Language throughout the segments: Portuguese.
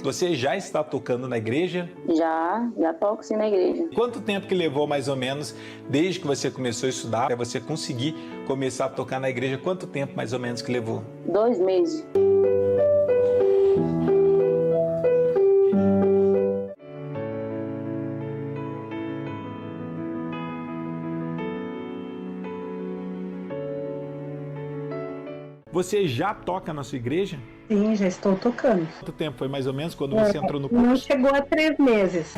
Você já está tocando na igreja? Já toco sim na igreja. Quanto tempo que levou mais ou menos desde que você começou a estudar até você conseguir começar a tocar na igreja? Quanto tempo mais ou menos que levou? 2 meses. Você já toca na sua igreja? Sim, já estou tocando. Quanto tempo foi mais ou menos quando você entrou no curso? Não chegou a 3 meses.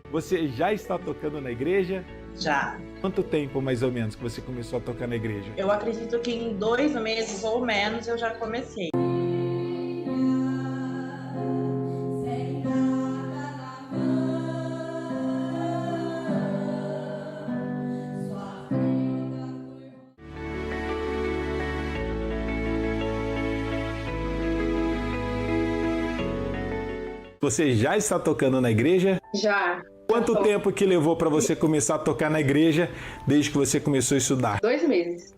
Você já está tocando na igreja? Já. Quanto tempo mais ou menos que você começou a tocar na igreja? Eu acredito que em 2 meses ou menos eu já comecei. Você já está tocando na igreja? Já. Quanto tempo que levou para você começar a tocar na igreja desde que você começou a estudar? 2 meses.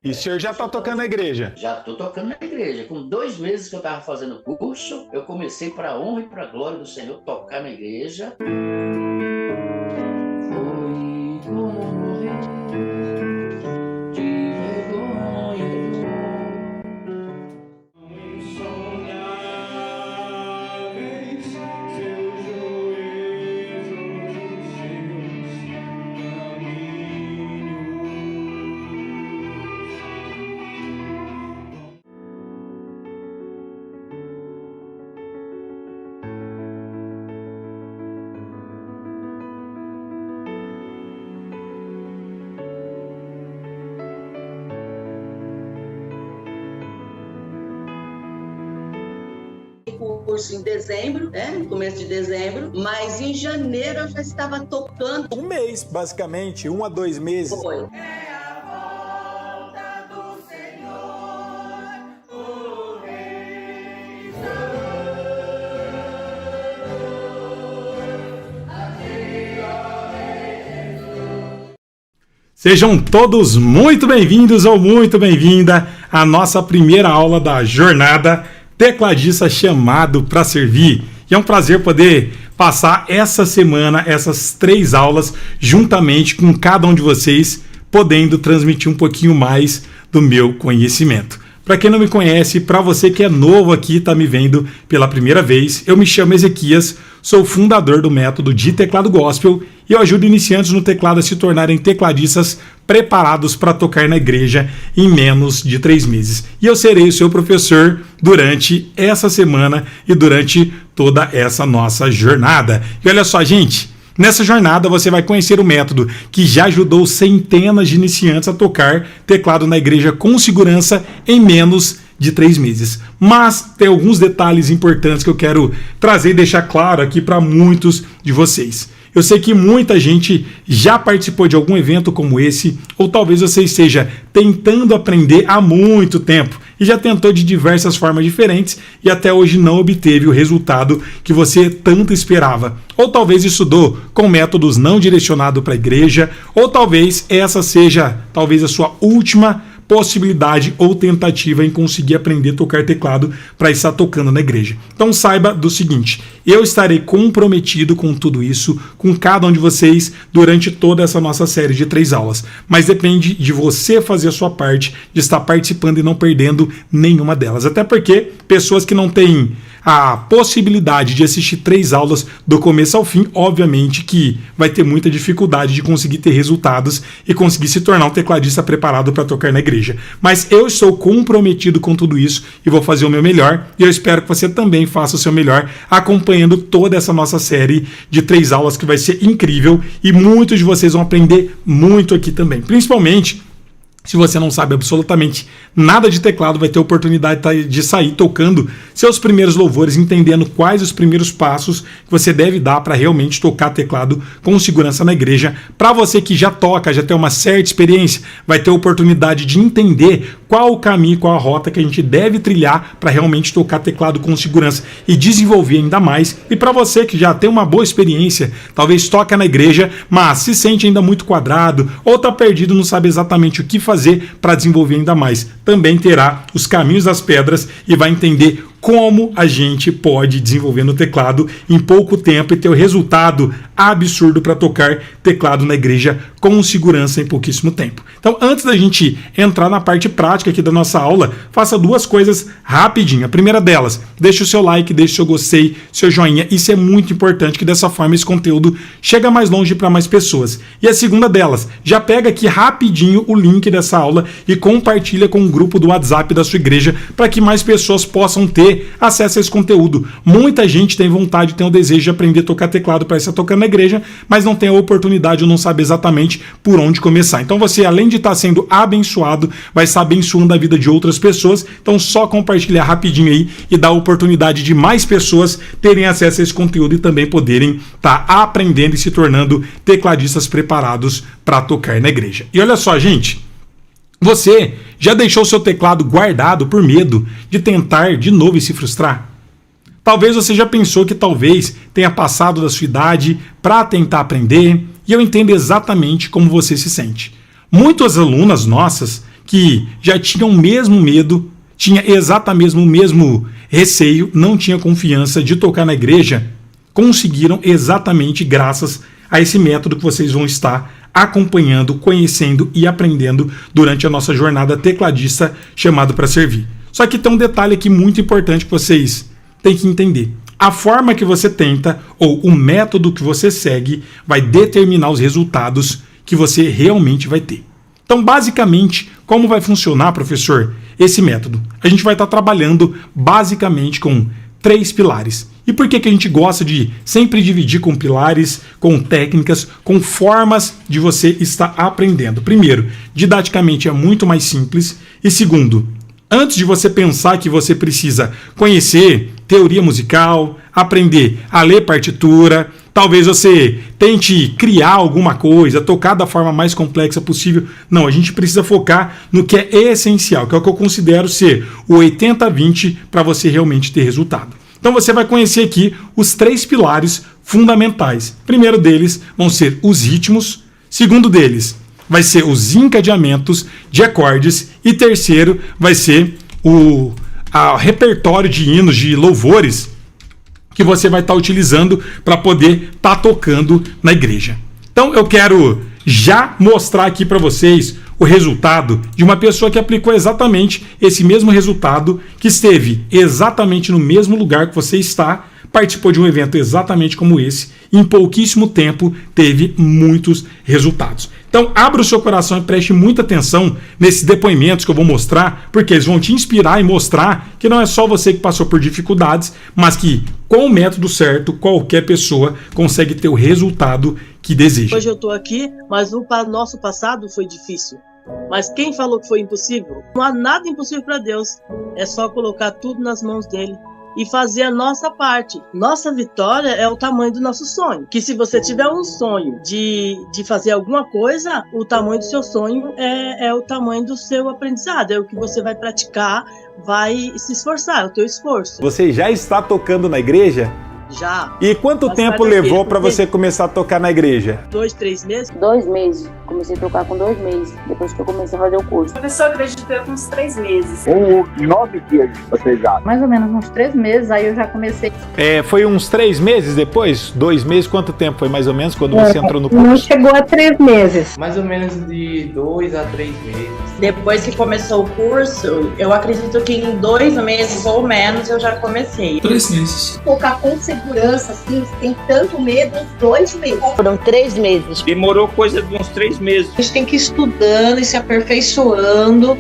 E o senhor já está tocando na igreja? Já estou tocando na igreja. Com 2 meses que eu estava fazendo o curso, eu comecei para a honra e para a glória do Senhor tocar na igreja. Foi morrer de vergonha. Curso em dezembro, no começo de dezembro, mas em janeiro eu já estava tocando. Um mês, basicamente, 1 a 2 meses. Foi. Sejam todos muito bem-vindos ou muito bem-vinda à nossa primeira aula da jornada Tecladista Chamado para Servir. E é um prazer poder passar essa semana, essas 3 aulas, juntamente com cada um de vocês, podendo transmitir um pouquinho mais do meu conhecimento. Para quem não me conhece, para você que é novo aqui, está me vendo pela primeira vez, eu me chamo Ezequias, sou fundador do método de teclado gospel e eu ajudo iniciantes no teclado a se tornarem tecladistas preparados para tocar na igreja em menos de 3 meses. E eu serei o seu professor durante essa semana e durante toda essa nossa jornada. E olha só, gente, nessa jornada você vai conhecer o método que já ajudou centenas de iniciantes a tocar teclado na igreja com segurança em menos de 3 meses. Mas tem alguns detalhes importantes que eu quero trazer e deixar claro aqui para muitos de vocês. Eu sei que muita gente já participou de algum evento como esse, ou talvez você esteja tentando aprender há muito tempo e já tentou de diversas formas diferentes e até hoje não obteve o resultado que você tanto esperava. Ou talvez estudou com métodos não direcionados para a igreja, ou talvez essa seja a sua última possibilidade ou tentativa em conseguir aprender a tocar teclado para estar tocando na igreja. Então saiba do seguinte, eu estarei comprometido com tudo isso, com cada um de vocês, durante toda essa nossa série de 3 aulas. Mas depende de você fazer a sua parte, de estar participando e não perdendo nenhuma delas. Até porque pessoas que não têm a possibilidade de assistir 3 aulas do começo ao fim, obviamente que vai ter muita dificuldade de conseguir ter resultados e conseguir se tornar um tecladista preparado para tocar na igreja. Mas eu estou comprometido com tudo isso e vou fazer o meu melhor, e eu espero que você também faça o seu melhor acompanhando toda essa nossa série de 3 aulas que vai ser incrível e muitos de vocês vão aprender muito aqui também. Principalmente Se você não sabe absolutamente nada de teclado, vai ter oportunidade de sair tocando seus primeiros louvores, entendendo quais os primeiros passos que você deve dar para realmente tocar teclado com segurança na igreja. Para você que já toca, já tem uma certa experiência, vai ter oportunidade de entender qual o caminho, qual a rota que a gente deve trilhar para realmente tocar teclado com segurança e desenvolver ainda mais. E para você que já tem uma boa experiência, talvez toca na igreja, mas se sente ainda muito quadrado ou está perdido, não sabe exatamente o que fazer para desenvolver ainda mais, também terá os caminhos das pedras e vai entender como a gente pode desenvolver no teclado em pouco tempo e ter o resultado absurdo para tocar teclado na igreja com segurança em pouquíssimo tempo. Então, antes da gente entrar na parte prática aqui da nossa aula, faça duas coisas rapidinho. A primeira delas, deixe o seu like, deixe o seu gostei, seu joinha. Isso é muito importante, que dessa forma esse conteúdo chega mais longe para mais pessoas. E a segunda delas, já pega aqui rapidinho o link dessa aula e compartilha com o grupo do WhatsApp da sua igreja para que mais pessoas possam ter acesso a esse conteúdo. Muita gente tem vontade, tem o desejo de aprender a tocar teclado para estar tocando na igreja, mas não tem a oportunidade ou não sabe exatamente por onde começar. Então você, além de estar sendo abençoado, vai estar abençoando a vida de outras pessoas. Então só compartilhar rapidinho aí e dar a oportunidade de mais pessoas terem acesso a esse conteúdo e também poderem estar aprendendo e se tornando tecladistas preparados para tocar na igreja. E olha só, gente, você já deixou seu teclado guardado por medo de tentar de novo e se frustrar? Talvez você já pensou que talvez tenha passado da sua idade para tentar aprender, e eu entendo exatamente como você se sente. Muitas alunas nossas que já tinham o mesmo medo, tinha exatamente o mesmo receio, não tinha confiança de tocar na igreja, conseguiram exatamente graças a esse método que vocês vão estar acompanhando, conhecendo e aprendendo durante a nossa jornada tecladista chamado para servir. Só que tem um detalhe aqui muito importante que vocês têm que entender. A forma que você tenta ou o método que você segue vai determinar os resultados que você realmente vai ter. Então, basicamente, como vai funcionar, professor, esse método? A gente vai estar trabalhando basicamente com 3 pilares. E por que a gente gosta de sempre dividir com pilares, com técnicas, com formas de você estar aprendendo? Primeiro, didaticamente é muito mais simples. E segundo, antes de você pensar que você precisa conhecer teoria musical, aprender a ler partitura, talvez você tente criar alguma coisa, tocar da forma mais complexa possível. Não, a gente precisa focar no que é essencial, que é o que eu considero ser o 80-20 para você realmente ter resultado. Então você vai conhecer aqui os 3 pilares fundamentais. Primeiro deles vão ser os ritmos, segundo deles vai ser os encadeamentos de acordes e terceiro vai ser o repertório de hinos, de louvores que você vai estar utilizando para poder estar tocando na igreja. Então eu quero já mostrar aqui para vocês o resultado de uma pessoa que aplicou exatamente esse mesmo resultado, que esteve exatamente no mesmo lugar que você está, participou de um evento exatamente como esse, e em pouquíssimo tempo teve muitos resultados. Então abra o seu coração e preste muita atenção nesses depoimentos que eu vou mostrar, porque eles vão te inspirar e mostrar que não é só você que passou por dificuldades, mas que com o método certo, qualquer pessoa consegue ter o resultado que deseja. Hoje eu estou aqui, mas o nosso passado foi difícil. Mas quem falou que foi impossível? Não há nada impossível para Deus. É só colocar tudo nas mãos dele e fazer a nossa parte. Nossa vitória é o tamanho do nosso sonho. Que se você tiver um sonho de fazer alguma coisa, o tamanho do seu sonho é o tamanho do seu aprendizado. É o que você vai praticar, vai se esforçar, é o teu esforço. Você já está tocando na igreja? Já. E quanto tempo levou para você começar a tocar na igreja? 2, 3 meses? 2 meses. Comecei a tocar com 2 meses, depois que eu comecei a fazer o curso. Começou a acreditar com uns 3 meses. 9 dias você já? Mais ou menos uns 3 meses, aí eu já comecei. Foi uns 3 meses depois? 2 meses? Quanto tempo foi mais ou menos quando você entrou no curso? Não chegou a 3 meses. Mais ou menos de 2 a 3 meses. Depois que começou o curso, eu acredito que em 2 meses ou menos eu já comecei. 3 meses. Tocar com segurança, assim, tem tanto medo, uns 2 meses. Foram 3 meses. Demorou coisa de uns 3 meses. A gente tem que ir estudando e se aperfeiçoando,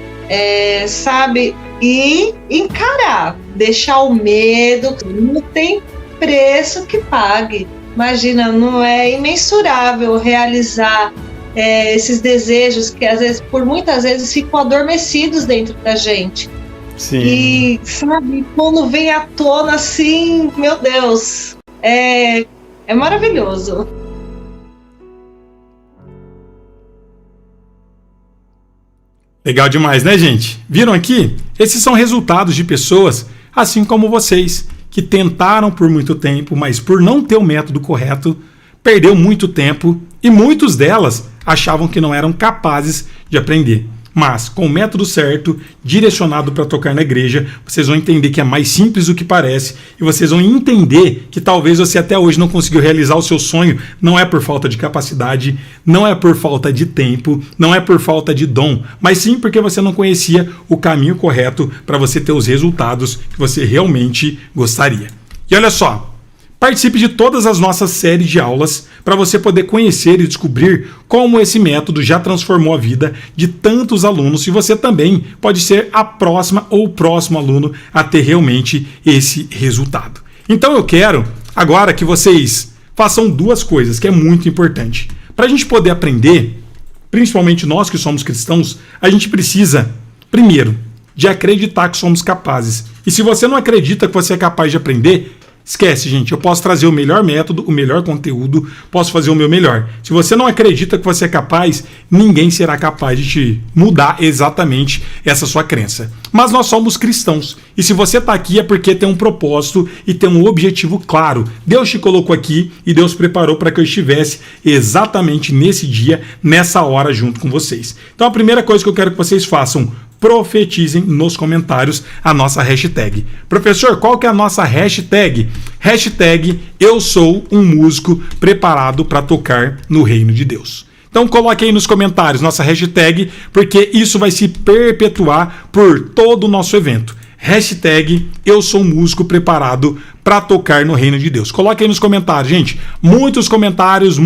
sabe? E encarar, deixar o medo, não tem preço que pague. Imagina, não é imensurável realizar esses desejos que às vezes, por muitas vezes, ficam adormecidos dentro da gente. Sim. E, sabe, quando vem à tona assim, meu Deus, é maravilhoso. Legal demais, né, gente? Viram aqui? Esses são resultados de pessoas, assim como vocês, que tentaram por muito tempo, mas por não ter o método correto, perdeu muito tempo e muitos delas achavam que não eram capazes de aprender. Mas com o método certo, direcionado para tocar na igreja, vocês vão entender que é mais simples do que parece e vocês vão entender que talvez você até hoje não conseguiu realizar o seu sonho, não é por falta de capacidade, não é por falta de tempo, não é por falta de dom, mas sim porque você não conhecia o caminho correto para você ter os resultados que você realmente gostaria. E olha só, participe de todas as nossas séries de aulas para você poder conhecer e descobrir como esse método já transformou a vida de tantos alunos e você também pode ser a próxima ou o próximo aluno a ter realmente esse resultado. Então eu quero agora que vocês façam duas coisas que é muito importante. Para a gente poder aprender, principalmente nós que somos cristãos, a gente precisa, primeiro, de acreditar que somos capazes. E se você não acredita que você é capaz de aprender, esquece, gente, eu posso trazer o melhor método, o melhor conteúdo, posso fazer o meu melhor. Se você não acredita que você é capaz, ninguém será capaz de te mudar exatamente essa sua crença. Mas nós somos cristãos, e se você está aqui é porque tem um propósito e tem um objetivo claro. Deus te colocou aqui e Deus preparou para que eu estivesse exatamente nesse dia, nessa hora junto com vocês. Então a primeira coisa que eu quero que vocês façam, profetizem nos comentários a nossa hashtag. Professor, qual que é a nossa hashtag? Hashtag eu sou um músico preparado para tocar no reino de Deus. Então coloque aí nos comentários nossa hashtag, porque isso vai se perpetuar por todo o nosso evento. Hashtag eu sou um músico preparado para tocar no reino de Deus. Coloque aí nos comentários, gente. Muitos comentários,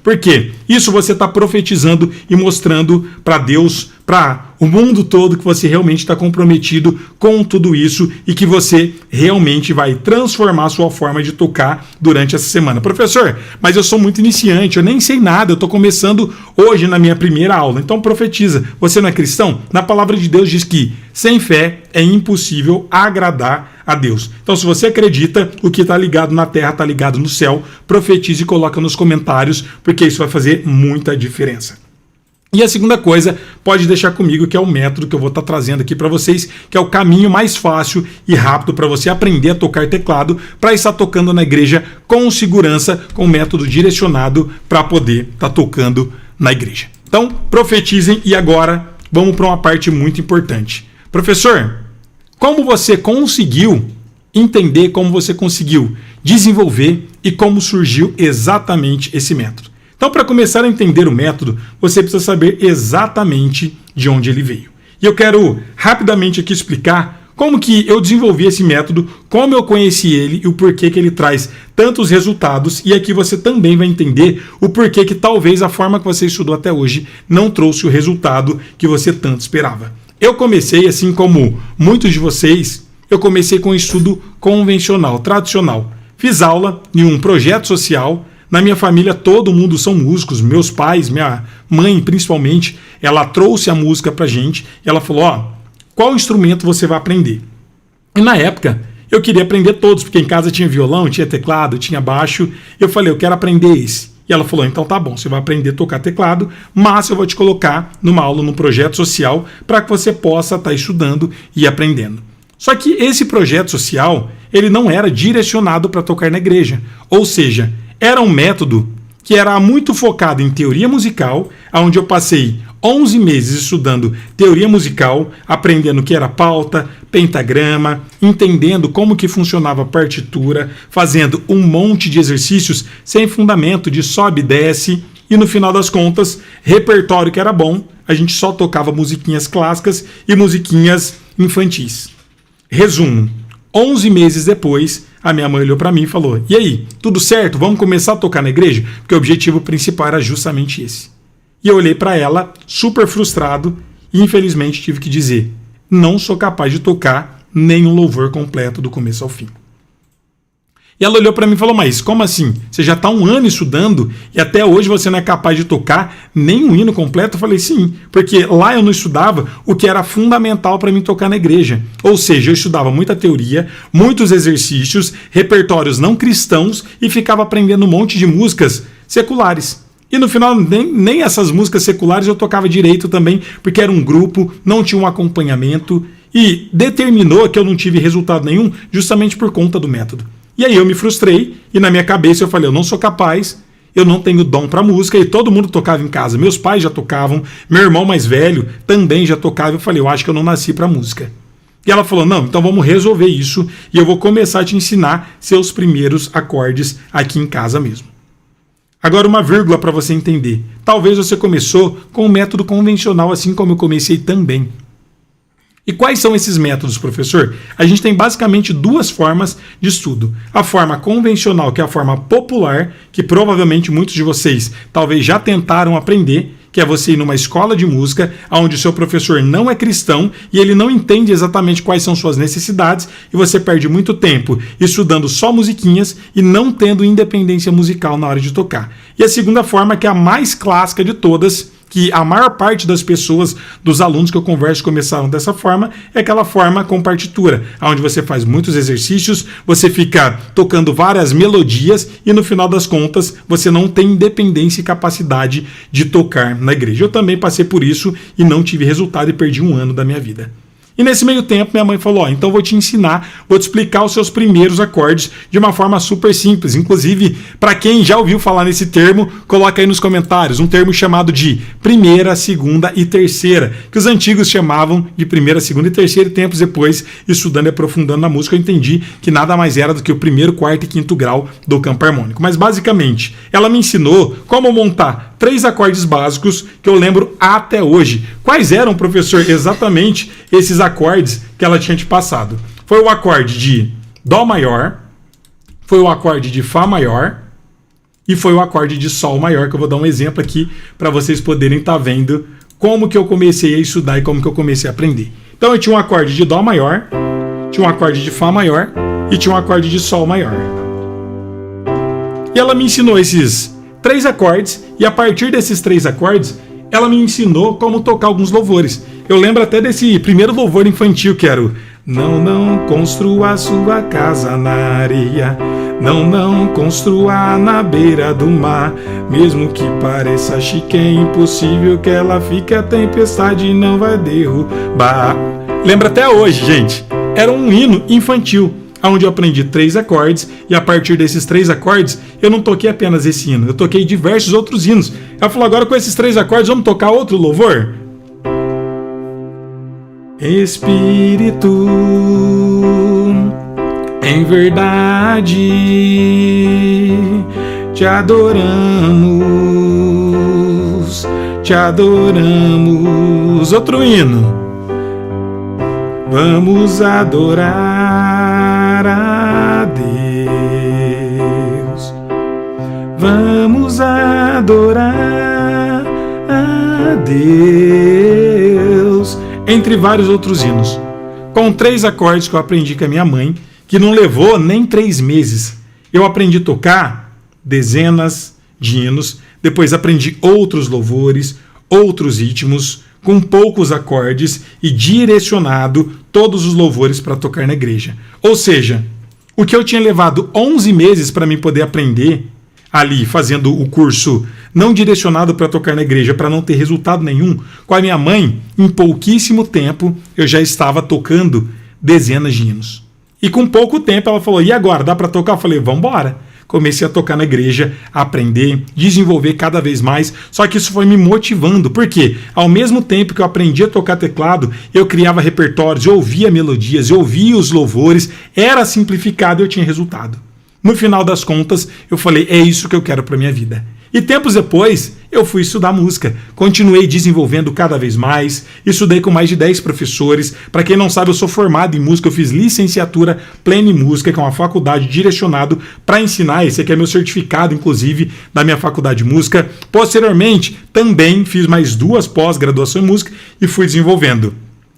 porque isso você está profetizando e mostrando para Deus, para o mundo todo, que você realmente está comprometido com tudo isso e que você realmente vai transformar a sua forma de tocar durante essa semana. Professor, mas eu sou muito iniciante, eu nem sei nada, eu estou começando hoje na minha primeira aula. Então profetiza. Você não é cristão? Na palavra de Deus diz que sem fé é impossível agradar a Deus. Então se você acredita, o que está ligado na terra está ligado no céu, profetize e coloca nos comentários, porque isso vai fazer muita diferença. E a segunda coisa, pode deixar comigo, que é o método que eu vou estar trazendo aqui para vocês, que é o caminho mais fácil e rápido para você aprender a tocar teclado, para estar tocando na igreja com segurança, com método direcionado para poder estar tocando na igreja. Então, profetizem e agora vamos para uma parte muito importante. Professor, como você conseguiu entender, como você conseguiu desenvolver e como surgiu exatamente esse método? Então, para começar a entender o método, você precisa saber exatamente de onde ele veio. E eu quero rapidamente aqui explicar como que eu desenvolvi esse método, como eu conheci ele e o porquê que ele traz tantos resultados. E aqui você também vai entender o porquê que talvez a forma que você estudou até hoje não trouxe o resultado que você tanto esperava. Eu comecei, assim como muitos de vocês, eu comecei com um estudo convencional, tradicional. Fiz aula em um projeto social. Na minha família todo mundo são músicos, meus pais, minha mãe principalmente, ela trouxe a música pra gente e ela falou, qual instrumento você vai aprender? E na época eu queria aprender todos, porque em casa tinha violão, tinha teclado, tinha baixo, eu falei, eu quero aprender esse. E ela falou, então tá bom, você vai aprender a tocar teclado, mas eu vou te colocar numa aula, num projeto social, para que você possa estar estudando e aprendendo. Só que esse projeto social, ele não era direcionado para tocar na igreja, ou seja, era um método que era muito focado em teoria musical, onde eu passei 11 meses estudando teoria musical, aprendendo o que era pauta, pentagrama, entendendo como que funcionava a partitura, fazendo um monte de exercícios sem fundamento, de sobe e desce, e no final das contas, repertório que era bom, a gente só tocava musiquinhas clássicas e musiquinhas infantis. Resumo, 11 meses depois, a minha mãe olhou para mim e falou, e aí, tudo certo? Vamos começar a tocar na igreja? Porque o objetivo principal era justamente esse. E eu olhei para ela, super frustrado, e infelizmente tive que dizer, não sou capaz de tocar nenhum louvor completo do começo ao fim. E ela olhou para mim e falou, mas como assim? Você já está 1 ano estudando e até hoje você não é capaz de tocar nem um hino completo? Eu falei, sim, porque lá eu não estudava o que era fundamental para mim tocar na igreja. Ou seja, eu estudava muita teoria, muitos exercícios, repertórios não cristãos e ficava aprendendo um monte de músicas seculares. E no final, nem essas músicas seculares eu tocava direito também, porque era um grupo, não tinha um acompanhamento e determinou que eu não tive resultado nenhum justamente por conta do método. E aí eu me frustrei e na minha cabeça eu falei, eu não sou capaz, eu não tenho dom para música e todo mundo tocava em casa. Meus pais já tocavam, meu irmão mais velho também já tocava. Eu falei, eu acho que eu não nasci para música. E ela falou, não, então vamos resolver isso e eu vou começar a te ensinar seus primeiros acordes aqui em casa mesmo. Agora uma vírgula para você entender. Talvez você começou com um método convencional assim como eu comecei também. E quais são esses métodos, professor? A gente tem basicamente 2 formas de estudo. A forma convencional, que é a forma popular, que provavelmente muitos de vocês talvez já tentaram aprender, que é você ir numa escola de música, onde o seu professor não é cristão e ele não entende exatamente quais são suas necessidades e você perde muito tempo estudando só musiquinhas e não tendo independência musical na hora de tocar. E a segunda forma, que é a mais clássica de todas, que a maior parte das pessoas, dos alunos que eu converso começaram dessa forma, é aquela forma com partitura, onde você faz muitos exercícios, você fica tocando várias melodias e no final das contas você não tem independência e capacidade de tocar na igreja. Eu também passei por isso e não tive resultado e perdi 1 ano da minha vida. E nesse meio tempo minha mãe falou, então vou te ensinar, vou te explicar os seus primeiros acordes de uma forma super simples. Inclusive, para quem já ouviu falar nesse termo, coloca aí nos comentários, um termo chamado de primeira, segunda e terceira, que os antigos chamavam de primeira, segunda e terceira, e tempos depois, estudando e aprofundando na música, eu entendi que nada mais era do que o 1º, 4º e 5º grau do campo harmônico. Mas basicamente, ela me ensinou como montar 3 acordes básicos que eu lembro até hoje. Quais eram, professor, exatamente esses acordes que ela tinha te passado? Foi o acorde de Dó maior, foi o acorde de Fá maior e foi o acorde de Sol maior, que eu vou dar um exemplo aqui para vocês poderem estar vendo como que eu comecei a estudar e como que eu comecei a aprender. Então eu tinha um acorde de Dó maior, tinha um acorde de Fá maior e tinha um acorde de Sol maior. E ela me ensinou esses 3 acordes e a partir desses 3 acordes ela me ensinou como tocar alguns louvores. Eu lembro até desse primeiro louvor infantil que era o Não construa sua casa na areia, não construa na beira do mar, mesmo que pareça chique, é impossível que ela fique, a tempestade não vai derrubar. Lembra até hoje, gente. Era um hino infantil, onde eu aprendi 3 acordes, e a partir desses 3 acordes, eu não toquei apenas esse hino, eu toquei diversos outros hinos. Ela falou, agora com esses 3 acordes, vamos tocar outro louvor? Espírito, em verdade, te adoramos, te adoramos. Outro hino. Vamos adorar a Deus. Vamos adorar a Deus. Entre vários outros hinos. Com 3 acordes que eu aprendi com a minha mãe, que não levou nem 3 meses. Eu aprendi a tocar dezenas de hinos, depois aprendi outros louvores, outros ritmos, com poucos acordes e direcionado todos os louvores para tocar na igreja. Ou seja, o que eu tinha levado 11 meses para mim poder aprender, ali fazendo o curso não direcionado para tocar na igreja, para não ter resultado nenhum, com a minha mãe, em pouquíssimo tempo, eu já estava tocando dezenas de hinos. E com pouco tempo ela falou, e agora, dá para tocar? Eu falei, vamos embora. Comecei a tocar na igreja, a aprender, desenvolver cada vez mais, só que isso foi me motivando, porque ao mesmo tempo que eu aprendi a tocar teclado, eu criava repertórios, eu ouvia melodias, eu ouvia os louvores, era simplificado e eu tinha resultado. No final das contas, eu falei, é isso que eu quero para minha vida. E tempos depois, eu fui estudar música. Continuei desenvolvendo cada vez mais. Estudei com mais de 10 professores. Para quem não sabe, eu sou formado em música. Eu fiz licenciatura plena em música, que é uma faculdade direcionada para ensinar. Esse aqui é meu certificado, inclusive, da minha faculdade de música. Posteriormente, também fiz mais 2 pós-graduação em música e fui desenvolvendo.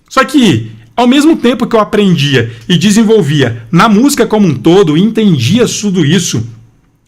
Só que Ao mesmo tempo que eu aprendia e desenvolvia na música como um todo, entendia tudo isso,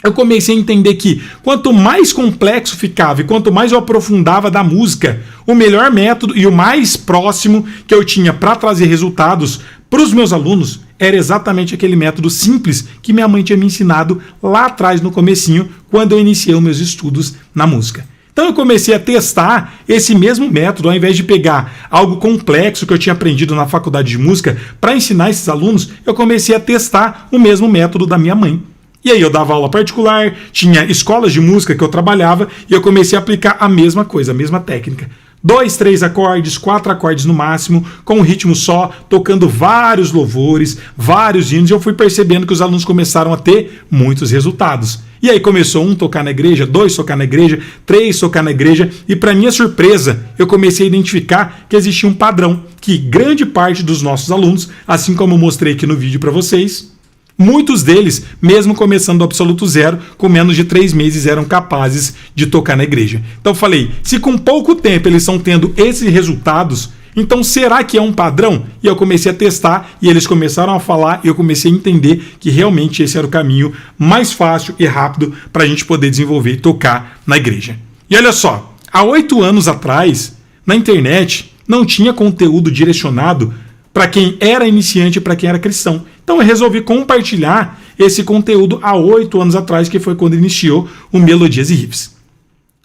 eu comecei a entender que quanto mais complexo ficava e quanto mais eu aprofundava da música, o melhor método e o mais próximo que eu tinha para trazer resultados para os meus alunos era exatamente aquele método simples que minha mãe tinha me ensinado lá atrás no comecinho, quando eu iniciei os meus estudos na música. Então eu comecei a testar esse mesmo método, ao invés de pegar algo complexo que eu tinha aprendido na faculdade de música para ensinar esses alunos, eu comecei a testar o mesmo método da minha mãe. E aí eu dava aula particular, tinha escolas de música que eu trabalhava e eu comecei a aplicar a mesma coisa, a mesma técnica. 2, 3 acordes, 4 acordes no máximo, com um ritmo só, tocando vários louvores, vários hinos, e eu fui percebendo que os alunos começaram a ter muitos resultados. E aí começou 1 tocar na igreja, 2 tocar na igreja, 3 tocar na igreja, e para minha surpresa, eu comecei a identificar que existia um padrão, que grande parte dos nossos alunos, assim como eu mostrei aqui no vídeo para vocês, muitos deles, mesmo começando do absoluto zero, com menos de 3 meses eram capazes de tocar na igreja. Então eu falei, se com pouco tempo eles estão tendo esses resultados, então será que é um padrão? E eu comecei a testar e eles começaram a falar e eu comecei a entender que realmente esse era o caminho mais fácil e rápido para a gente poder desenvolver e tocar na igreja. E olha só, há 8 anos atrás, na internet, não tinha conteúdo direcionado para quem era iniciante e para quem era cristão. Então eu resolvi compartilhar esse conteúdo há 8 anos atrás, que foi quando iniciou o Melodias e Riffs.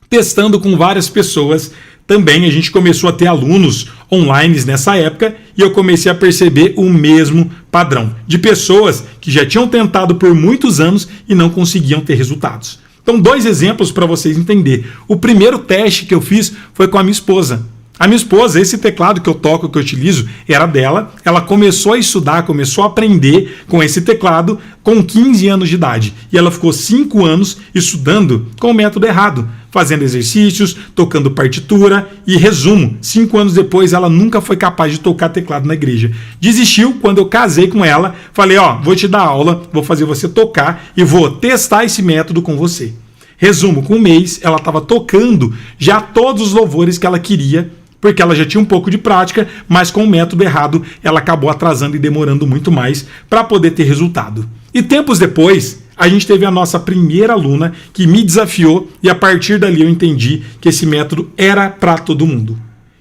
Testando com várias pessoas, também a gente começou a ter alunos online nessa época e eu comecei a perceber o mesmo padrão de pessoas que já tinham tentado por muitos anos e não conseguiam ter resultados. Então 2 exemplos para vocês entenderem. O primeiro teste que eu fiz foi com a minha esposa. A minha esposa, esse teclado que eu toco, que eu utilizo, era dela. Ela começou a estudar, começou a aprender com esse teclado com 15 anos de idade. E ela ficou 5 anos estudando com o método errado, fazendo exercícios, tocando partitura e, resumo, 5 anos depois ela nunca foi capaz de tocar teclado na igreja. Desistiu quando eu casei com ela, falei, vou te dar aula, vou fazer você tocar e vou testar esse método com você. Resumo, com 1 mês ela estava tocando já todos os louvores que ela queria, porque ela já tinha um pouco de prática, mas com o método errado ela acabou atrasando e demorando muito mais para poder ter resultado. E tempos depois, a gente teve a nossa primeira aluna que me desafiou e a partir dali eu entendi que esse método era para todo mundo.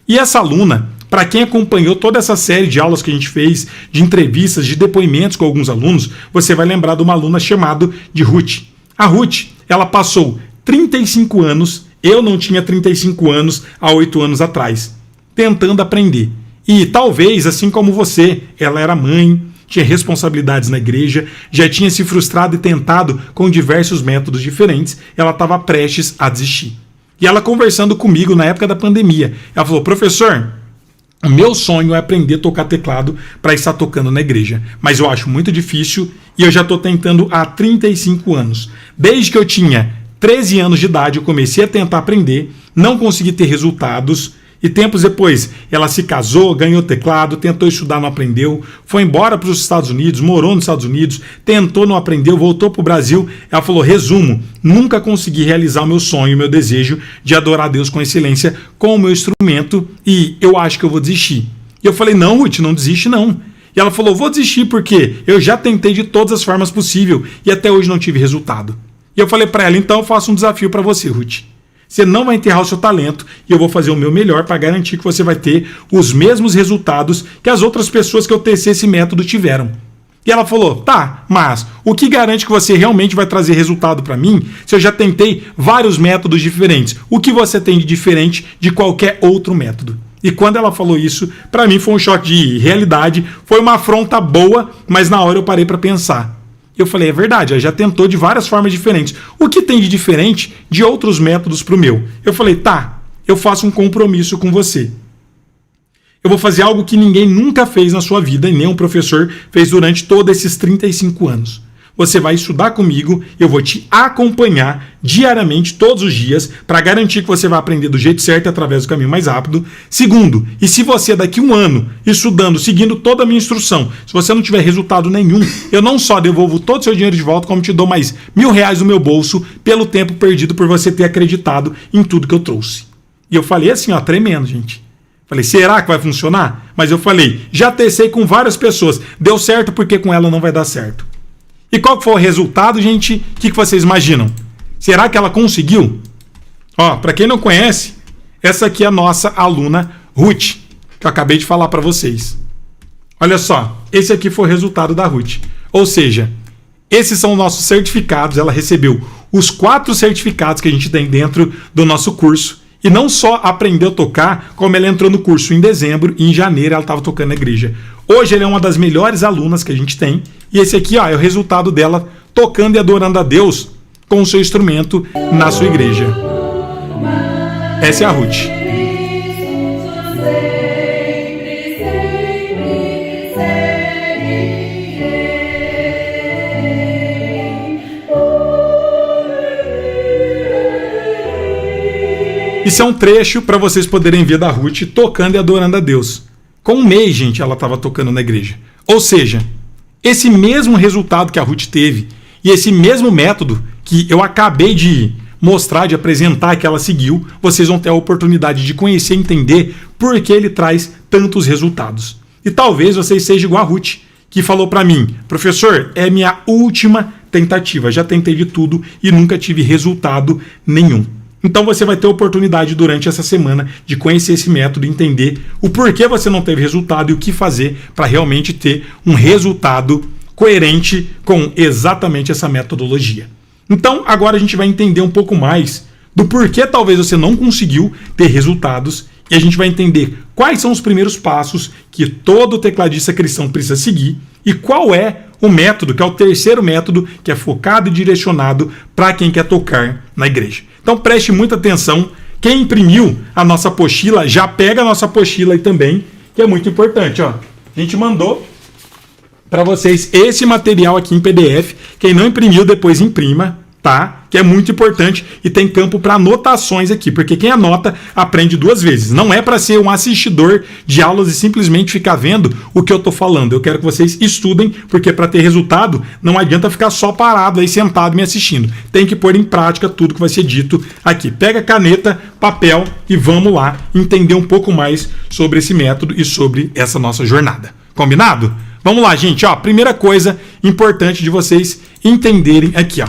E essa aluna, para quem acompanhou toda essa série de aulas que a gente fez, de entrevistas, de depoimentos com alguns alunos, você vai lembrar de uma aluna chamada de Ruth. A Ruth, ela passou 35 anos, eu não tinha 35 anos há 8 anos atrás, tentando aprender. E talvez, assim como você, ela era mãe, tinha responsabilidades na igreja, já tinha se frustrado e tentado com diversos métodos diferentes, ela estava prestes a desistir. E ela conversando comigo na época da pandemia, ela falou, professor, o meu sonho é aprender a tocar teclado para estar tocando na igreja, mas eu acho muito difícil e eu já estou tentando há 35 anos. Desde que eu tinha 13 anos de idade eu comecei a tentar aprender, não consegui ter resultados e tempos depois ela se casou, ganhou teclado, tentou estudar, não aprendeu, foi embora para os Estados Unidos, morou nos Estados Unidos, tentou, não aprendeu, voltou para o Brasil. Ela falou, resumo, nunca consegui realizar o meu sonho, o meu desejo de adorar a Deus com excelência com o meu instrumento e eu acho que eu vou desistir. E eu falei, não, Ruth, não desiste não. E ela falou, vou desistir porque eu já tentei de todas as formas possíveis e até hoje não tive resultado. E eu falei para ela, então eu faço um desafio para você, Ruth. Você não vai enterrar o seu talento e eu vou fazer o meu melhor para garantir que você vai ter os mesmos resultados que as outras pessoas que eu testei esse método tiveram. E ela falou, tá, mas o que garante que você realmente vai trazer resultado para mim se eu já tentei vários métodos diferentes? O que você tem de diferente de qualquer outro método? E quando ela falou isso, para mim foi um choque de realidade, foi uma afronta boa, mas na hora eu parei para pensar. Eu falei, é verdade, ela já tentou de várias formas diferentes. O que tem de diferente de outros métodos para o meu? Eu falei, tá, eu faço um compromisso com você. Eu vou fazer algo que ninguém nunca fez na sua vida e nenhum professor fez durante todos esses 35 anos. Você vai estudar comigo, eu vou te acompanhar diariamente, todos os dias, para garantir que você vai aprender do jeito certo e através do caminho mais rápido. Segundo, e se você daqui 1 ano, estudando, seguindo toda a minha instrução, se você não tiver resultado nenhum, eu não só devolvo todo o seu dinheiro de volta, como te dou mais R$1.000 no meu bolso pelo tempo perdido por você ter acreditado em tudo que eu trouxe. E eu falei assim, tremendo, gente. Falei, será que vai funcionar? Mas eu falei, já testei com várias pessoas. Deu certo porque com ela não vai dar certo. E qual que foi o resultado, gente? O que vocês imaginam? Será que ela conseguiu? Ó, para quem não conhece, essa aqui é a nossa aluna Ruth, que eu acabei de falar para vocês. Olha só, esse aqui foi o resultado da Ruth. Ou seja, esses são os nossos certificados. Ela recebeu os 4 certificados que a gente tem dentro do nosso curso. E não só aprendeu a tocar, como ela entrou no curso em dezembro e em janeiro ela estava tocando na igreja. Hoje ela é uma das melhores alunas que a gente tem. E esse aqui ó, é o resultado dela tocando e adorando a Deus com o seu instrumento na sua igreja. Essa é a Ruth. Isso é um trecho para vocês poderem ver da Ruth tocando e adorando a Deus. Com um mês, gente, ela estava tocando na igreja. Ou seja, esse mesmo resultado que a Ruth teve e esse mesmo método que eu acabei de mostrar, de apresentar que ela seguiu, vocês vão ter a oportunidade de conhecer e entender por que ele traz tantos resultados. E talvez vocês sejam igual a Ruth, que falou para mim, professor, é minha última tentativa, já tentei de tudo e nunca tive resultado nenhum. Então você vai ter a oportunidade durante essa semana de conhecer esse método, entender o porquê você não teve resultado e o que fazer para realmente ter um resultado coerente com exatamente essa metodologia. Então agora a gente vai entender um pouco mais do porquê talvez você não conseguiu ter resultados e a gente vai entender quais são os primeiros passos que todo tecladista cristão precisa seguir e qual é o método, que é o terceiro método, que é focado e direcionado para quem quer tocar na igreja. Então preste muita atenção. Quem imprimiu a nossa apostila, já pega a nossa apostila aí também, que é muito importante. Ó. A gente mandou para vocês esse material aqui em PDF. Quem não imprimiu, depois imprima, tá? Que é muito importante e tem campo para anotações aqui, porque quem anota aprende 2 vezes. Não é para ser um assistidor de aulas e simplesmente ficar vendo o que eu estou falando. Eu quero que vocês estudem, porque para ter resultado não adianta ficar só parado aí sentado me assistindo. Tem que pôr em prática tudo que vai ser dito aqui. Pega caneta, papel e vamos lá entender um pouco mais sobre esse método e sobre essa nossa jornada. Combinado? Vamos lá, gente. Ó, primeira coisa importante de vocês entenderem aqui, ó.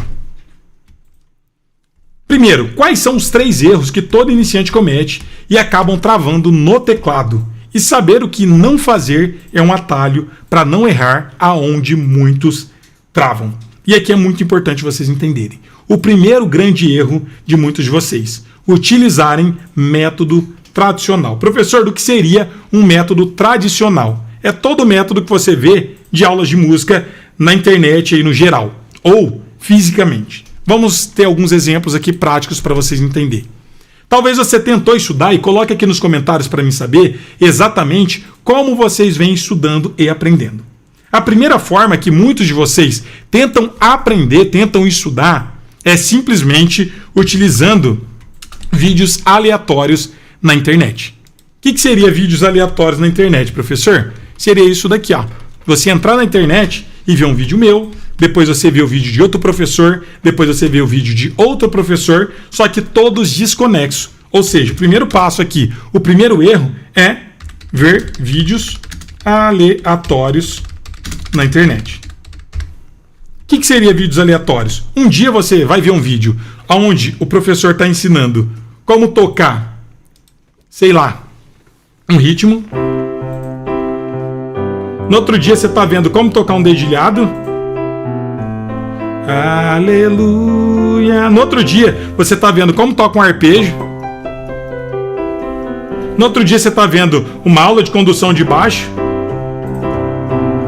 Primeiro, quais são os 3 erros que todo iniciante comete e acabam travando no teclado? E saber o que não fazer é um atalho para não errar aonde muitos travam. E aqui é muito importante vocês entenderem. O primeiro grande erro de muitos de vocês, utilizarem método tradicional. Professor, do que seria um método tradicional? É todo método que você vê de aulas de música na internet aí no geral, ou fisicamente. Vamos ter alguns exemplos aqui práticos para vocês entenderem. Talvez você tentou estudar e coloque aqui nos comentários para mim saber exatamente como vocês vêm estudando e aprendendo. A primeira forma que muitos de vocês tentam aprender, tentam estudar, é simplesmente utilizando vídeos aleatórios na internet. O que seria vídeos aleatórios na internet, professor? Seria isso daqui, ó. Você entrar na internet e ver um vídeo meu, depois você vê o vídeo de outro professor, depois você vê o vídeo de outro professor, só que todos desconexos. Ou seja, o primeiro passo aqui, o primeiro erro é ver vídeos aleatórios na internet. O que seria vídeos aleatórios? Um dia você vai ver um vídeo onde o professor está ensinando como tocar, sei lá, um ritmo. No outro dia você está vendo como tocar um dedilhado. Aleluia. No outro dia você está vendo como toca um arpejo. No outro dia você está vendo uma aula de condução de baixo.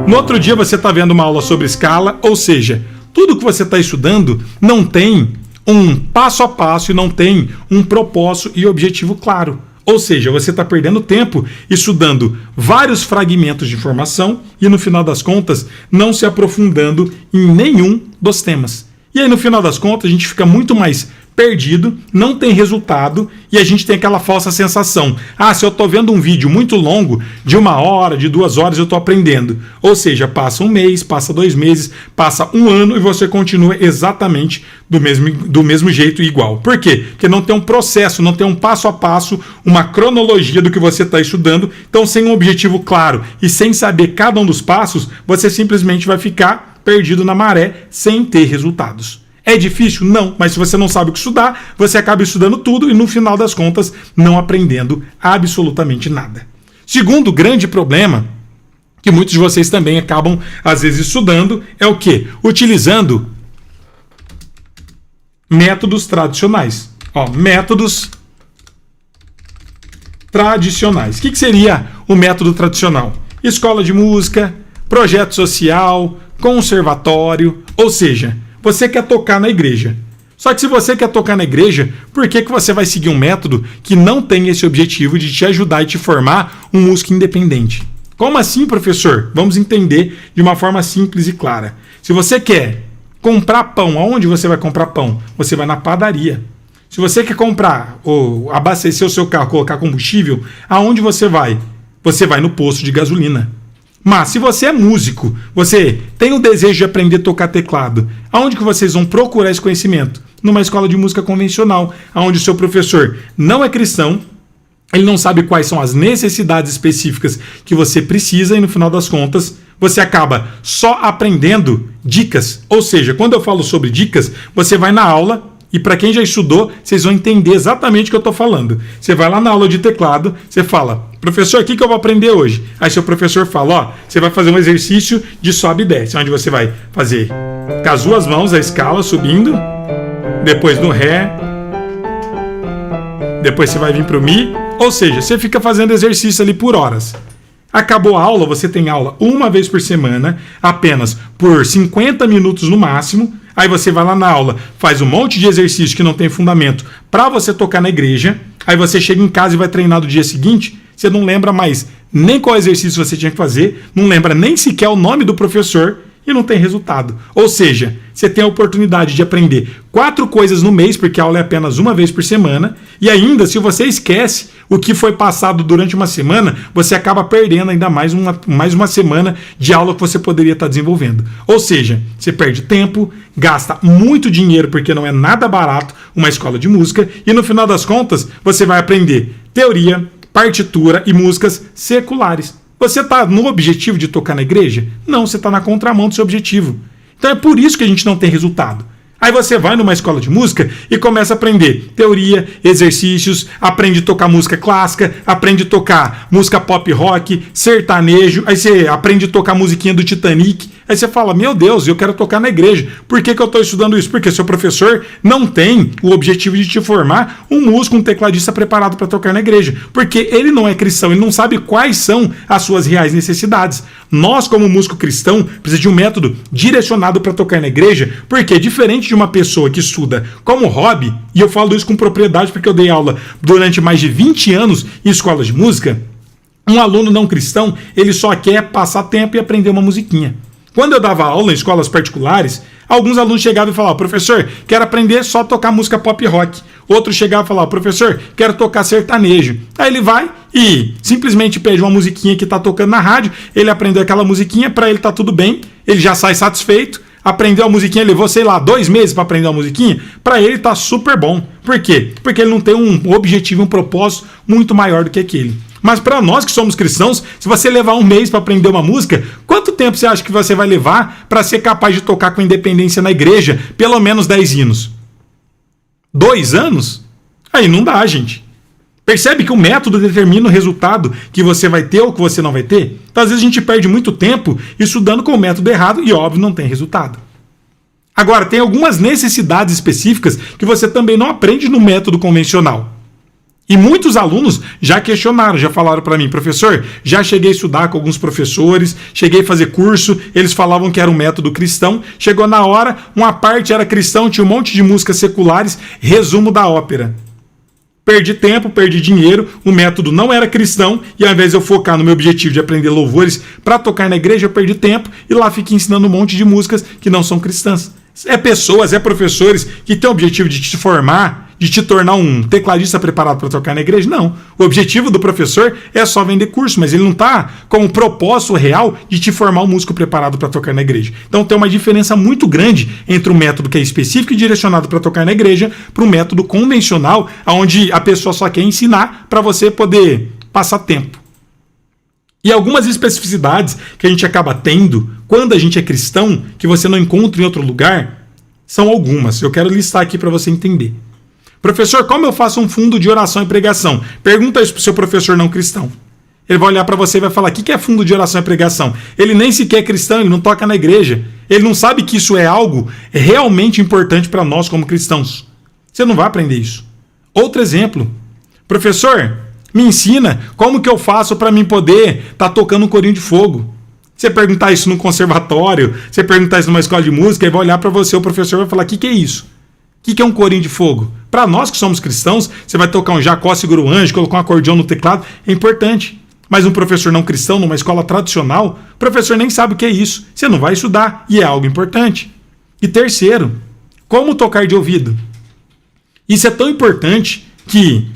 No outro dia você está vendo uma aula sobre escala. Ou seja, tudo que você está estudando não tem um passo a passo e não tem um propósito e objetivo claro. Ou seja, você está perdendo tempo estudando vários fragmentos de informação e, no final das contas, não se aprofundando em nenhum dos temas. E aí, no final das contas, a gente fica muito mais perdido, não tem resultado e a gente tem aquela falsa sensação. Se eu tô vendo um vídeo muito longo, de 1 hora, de 2 horas, eu tô aprendendo. Ou seja, passa 1 mês, passa 2 meses, passa 1 ano e você continua exatamente do mesmo jeito e igual. Por quê? Porque não tem um processo, não tem um passo a passo, uma cronologia do que você está estudando. Então, sem um objetivo claro e sem saber cada um dos passos, você simplesmente vai ficar perdido na maré sem ter resultados. É difícil? Não, mas se você não sabe o que estudar, você acaba estudando tudo e no final das contas não aprendendo absolutamente nada. Segundo grande problema, que muitos de vocês também acabam às vezes estudando, é o quê? Utilizando métodos tradicionais. Métodos tradicionais. O que seria o método tradicional? Escola de música, projeto social, conservatório, ou seja, você quer tocar na igreja. Só que se você quer tocar na igreja, por que você vai seguir um método que não tem esse objetivo de te ajudar e te formar um músico independente? Como assim, professor? Vamos entender de uma forma simples e clara. Se você quer comprar pão, aonde você vai comprar pão? Você vai na padaria. Se você quer comprar ou abastecer o seu carro, colocar combustível, aonde você vai? Você vai no posto de gasolina. Mas se você é músico, você tem o desejo de aprender a tocar teclado, aonde que vocês vão procurar esse conhecimento? Numa escola de música convencional, onde o seu professor não é cristão, ele não sabe quais são as necessidades específicas que você precisa e no final das contas você acaba só aprendendo dicas. Ou seja, quando eu falo sobre dicas, você vai na aula e para quem já estudou, vocês vão entender exatamente o que eu estou falando. Você vai lá na aula de teclado, você fala, professor, o que eu vou aprender hoje? Aí seu professor fala, você vai fazer um exercício de sobe e desce, onde você vai fazer com as 2 mãos a escala subindo, depois no Ré, depois você vai vir para o Mi, ou seja, você fica fazendo exercício ali por horas. Acabou a aula, você tem aula 1 vez por semana, apenas por 50 minutos no máximo. Aí você vai lá na aula, faz um monte de exercício que não tem fundamento para você tocar na igreja. Aí você chega em casa e vai treinar no dia seguinte, você não lembra mais nem qual exercício você tinha que fazer, não lembra nem sequer o nome do professor e não tem resultado. Ou seja, você tem a oportunidade de aprender 4 coisas no mês, porque a aula é apenas 1 vez por semana, e ainda, se você esquece o que foi passado durante uma semana, você acaba perdendo ainda mais uma semana de aula que você poderia estar desenvolvendo. Ou seja, você perde tempo, gasta muito dinheiro, porque não é nada barato uma escola de música, e no final das contas, você vai aprender teoria, partitura e músicas seculares. Você está no objetivo de tocar na igreja? Não, você está na contramão do seu objetivo. Então é por isso que a gente não tem resultado. Aí você vai numa escola de música e começa a aprender teoria, exercícios, aprende a tocar música clássica, aprende a tocar música pop rock, sertanejo, aí você aprende a tocar musiquinha do Titanic, aí você fala, meu Deus, eu quero tocar na igreja. Por que eu estou estudando isso? Porque seu professor não tem o objetivo de te formar um músico, um tecladista preparado para tocar na igreja. Porque ele não é cristão, ele não sabe quais são as suas reais necessidades. Nós, como músico cristão, precisamos de um método direcionado para tocar na igreja, porque diferente de uma pessoa que estuda como hobby, e eu falo isso com propriedade porque eu dei aula durante mais de 20 anos em escolas de música, um aluno não cristão, ele só quer passar tempo e aprender uma musiquinha. Quando eu dava aula em escolas particulares, alguns alunos chegavam e falavam, professor, quero aprender só a tocar música pop rock. Outro chegava e falava, professor, quero tocar sertanejo. Aí ele vai e simplesmente pede uma musiquinha que está tocando na rádio, ele aprendeu aquela musiquinha, para ele tá tudo bem, ele já sai satisfeito, aprendeu a musiquinha, levou, 2 meses para aprender a musiquinha, para ele tá super bom. Por quê? Porque ele não tem um objetivo, um propósito muito maior do que aquele. Mas para nós que somos cristãos, se você levar 1 mês para aprender uma música, quanto tempo você acha que você vai levar para ser capaz de tocar com independência na igreja pelo menos 10 hinos? 2 anos? Aí não dá, gente. Percebe que o método determina o resultado que você vai ter ou que você não vai ter? Então, às vezes a gente perde muito tempo estudando com o método errado e, óbvio, não tem resultado. Agora, tem algumas necessidades específicas que você também não aprende no método convencional. E muitos alunos já questionaram, já falaram para mim, professor, já cheguei a estudar com alguns professores, cheguei a fazer curso, eles falavam que era um método cristão, chegou na hora, uma parte era cristão, tinha um monte de músicas seculares, resumo da ópera. Perdi tempo, perdi dinheiro, o método não era cristão, e ao invés de eu focar no meu objetivo de aprender louvores para tocar na igreja, eu perdi tempo, e lá fiquei ensinando um monte de músicas que não são cristãs. É pessoas, é professores que têm o objetivo de te formar, de te tornar um tecladista preparado para tocar na igreja? Não. O objetivo do professor é só vender curso, mas ele não está com o propósito real de te formar um músico preparado para tocar na igreja. Então tem uma diferença muito grande entre o método que é específico e direcionado para tocar na igreja para o método convencional, onde a pessoa só quer ensinar para você poder passar tempo. E algumas especificidades que a gente acaba tendo quando a gente é cristão, que você não encontra em outro lugar, são algumas. Eu quero listar aqui para você entender. Professor, como eu faço um fundo de oração e pregação? Pergunta isso para o seu professor não cristão. Ele vai olhar para você e vai falar, o que é fundo de oração e pregação? Ele nem sequer é cristão, ele não toca na igreja. Ele não sabe que isso é algo realmente importante para nós como cristãos. Você não vai aprender isso. Outro exemplo. Professor, me ensina como que eu faço para mim poder estar tocando um corinho de fogo. Você perguntar isso num conservatório, você perguntar isso numa escola de música, ele vai olhar para você, o professor vai falar, o que é isso? O que é um corinho de fogo? Para nós que somos cristãos, você vai tocar um Jacó segura o anjo, colocar um acordeão no teclado, é importante. Mas um professor não cristão, numa escola tradicional, o professor nem sabe o que é isso. Você não vai estudar, e é algo importante. E terceiro, como tocar de ouvido? Isso é tão importante que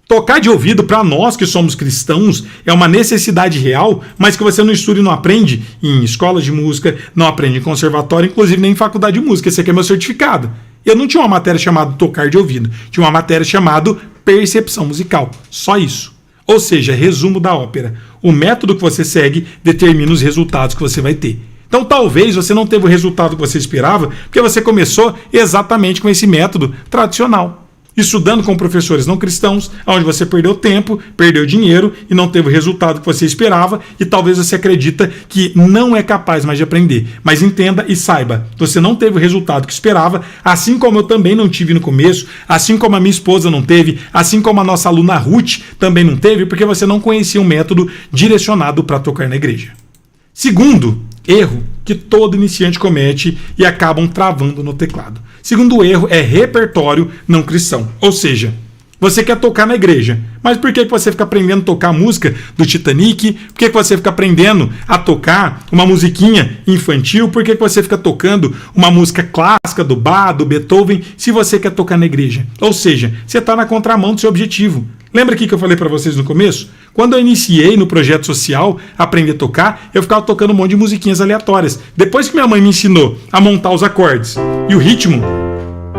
tocar de ouvido, para nós que somos cristãos, é uma necessidade real, mas que você não estuda e não aprende em escolas de música, não aprende em conservatório, inclusive nem em faculdade de música. Esse aqui é meu certificado. Eu não tinha uma matéria chamada tocar de ouvido, tinha uma matéria chamada percepção musical. Só isso. Ou seja, resumo da ópera. O método que você segue determina os resultados que você vai ter. Então talvez você não teve o resultado que você esperava, porque você começou exatamente com esse método tradicional. Estudando com professores não cristãos, onde você perdeu tempo, perdeu dinheiro e não teve o resultado que você esperava, e talvez você acredita que não é capaz mais de aprender. Mas entenda e saiba, você não teve o resultado que esperava, assim como eu também não tive no começo, assim como a minha esposa não teve, assim como a nossa aluna Ruth também não teve, porque você não conhecia um método direcionado para tocar na igreja. Segundo erro que todo iniciante comete e acabam travando no teclado. Segundo erro é repertório não cristão. Ou seja, você quer tocar na igreja, mas por que você fica aprendendo a tocar a música do Titanic? Por que você fica aprendendo a tocar uma musiquinha infantil? Por que você fica tocando uma música clássica do Bach, do Beethoven, se você quer tocar na igreja? Ou seja, você está na contramão do seu objetivo. Lembra aqui que eu falei para vocês no começo? Quando eu iniciei no projeto social, aprender a tocar, eu ficava tocando um monte de musiquinhas aleatórias. Depois que minha mãe me ensinou a montar os acordes e o ritmo,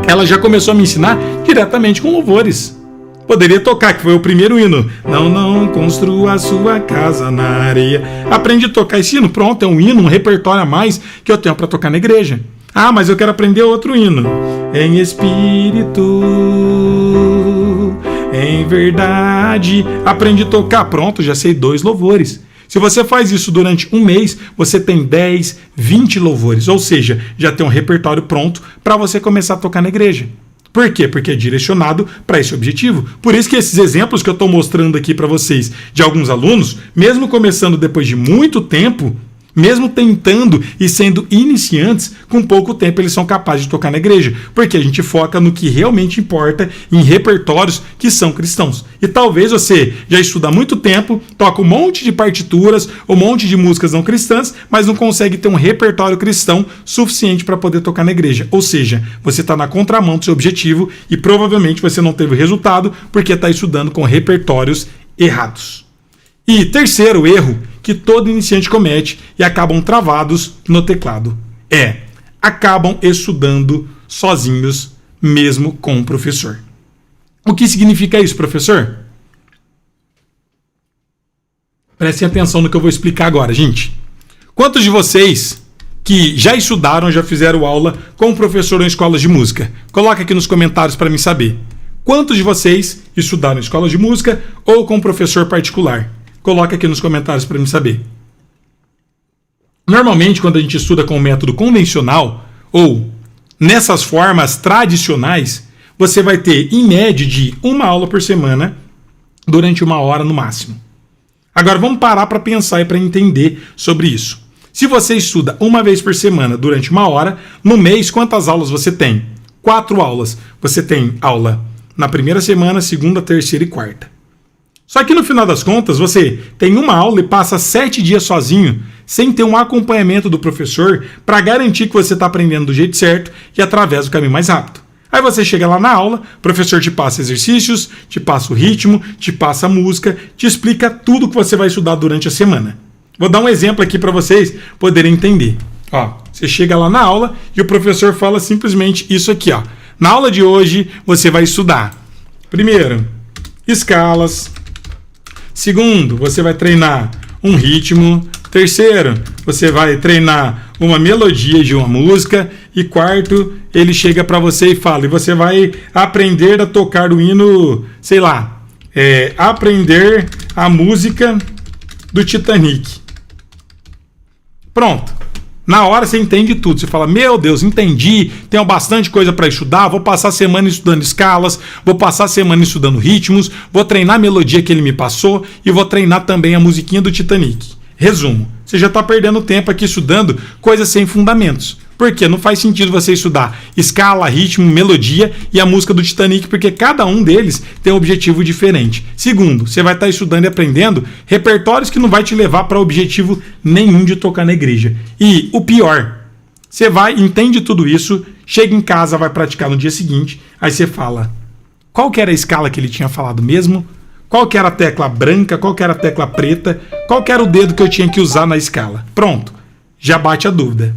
ela já começou a me ensinar diretamente com louvores. Poderia tocar, que foi o primeiro hino. Não construa a sua casa na areia. Aprendi a tocar esse hino, pronto, é um hino, um repertório a mais que eu tenho para tocar na igreja. Ah, mas eu quero aprender outro hino. Em espírito, em verdade. Aprendi a tocar, pronto, já sei 2 louvores. Se você faz isso durante um mês, você tem 10, 20 louvores. Ou seja, já tem um repertório pronto para você começar a tocar na igreja. Por quê? Porque é direcionado para esse objetivo. Por isso que esses exemplos que eu estou mostrando aqui para vocês de alguns alunos, mesmo começando depois de muito tempo, mesmo tentando e sendo iniciantes, com pouco tempo eles são capazes de tocar na igreja, porque a gente foca no que realmente importa em repertórios que são cristãos. E talvez você já estuda há muito tempo, toca um monte de partituras, um monte de músicas não cristãs, mas não consegue ter um repertório cristão suficiente para poder tocar na igreja. Ou seja, você está na contramão do seu objetivo e provavelmente você não teve o resultado porque está estudando com repertórios errados. E terceiro erro que todo iniciante comete e acabam travados no teclado acabam estudando sozinhos, mesmo com o professor. O que significa isso, professor? Prestem atenção no que eu vou explicar agora, gente. Quantos de vocês que já estudaram, já fizeram aula com o professor em escolas de música? Coloca aqui nos comentários para mim saber. Quantos de vocês estudaram em escolas de música ou com um professor particular? Coloca aqui nos comentários para mim saber. Normalmente, quando a gente estuda com o método convencional ou nessas formas tradicionais, você vai ter, em média, de 1 aula por semana durante 1 hora no máximo. Agora, vamos parar para pensar e para entender sobre isso. Se você estuda 1 vez por semana durante 1 hora, no mês, quantas aulas você tem? 4 aulas. Você tem aula na primeira semana, segunda, terceira e quarta. Só que no final das contas, você tem 1 aula e passa 7 dias sozinho, sem ter um acompanhamento do professor para garantir que você está aprendendo do jeito certo e através do caminho mais rápido. Aí você chega lá na aula, o professor te passa exercícios, te passa o ritmo, te passa a música, te explica tudo que você vai estudar durante a semana. Vou dar um exemplo aqui para vocês poderem entender. Ó, você chega lá na aula e o professor fala simplesmente isso aqui, ó. Na aula de hoje você vai estudar, primeiro, escalas. Segundo, você vai treinar um ritmo. Terceiro, você vai treinar uma melodia de uma música. E quarto, ele chega para você e fala, e você vai aprender a tocar o hino, sei lá, aprender a música do Titanic. Pronto. Na hora você entende tudo. Você fala, meu Deus, entendi, tenho bastante coisa para estudar, vou passar a semana estudando escalas, vou passar a semana estudando ritmos, vou treinar a melodia que ele me passou e vou treinar também a musiquinha do Titanic. Resumo, você já está perdendo tempo aqui estudando coisas sem fundamentos. Por quê? Não faz sentido você estudar escala, ritmo, melodia e a música do Titanic, porque cada um deles tem um objetivo diferente. Segundo, você vai estar estudando e aprendendo repertórios que não vai te levar para objetivo nenhum de tocar na igreja. E o pior, você vai, entende tudo isso, chega em casa, vai praticar no dia seguinte, aí você fala, qual que era a escala que ele tinha falado mesmo? Qual que era a tecla branca? Qual que era a tecla preta? Qual que era o dedo que eu tinha que usar na escala? Pronto, já bate a dúvida.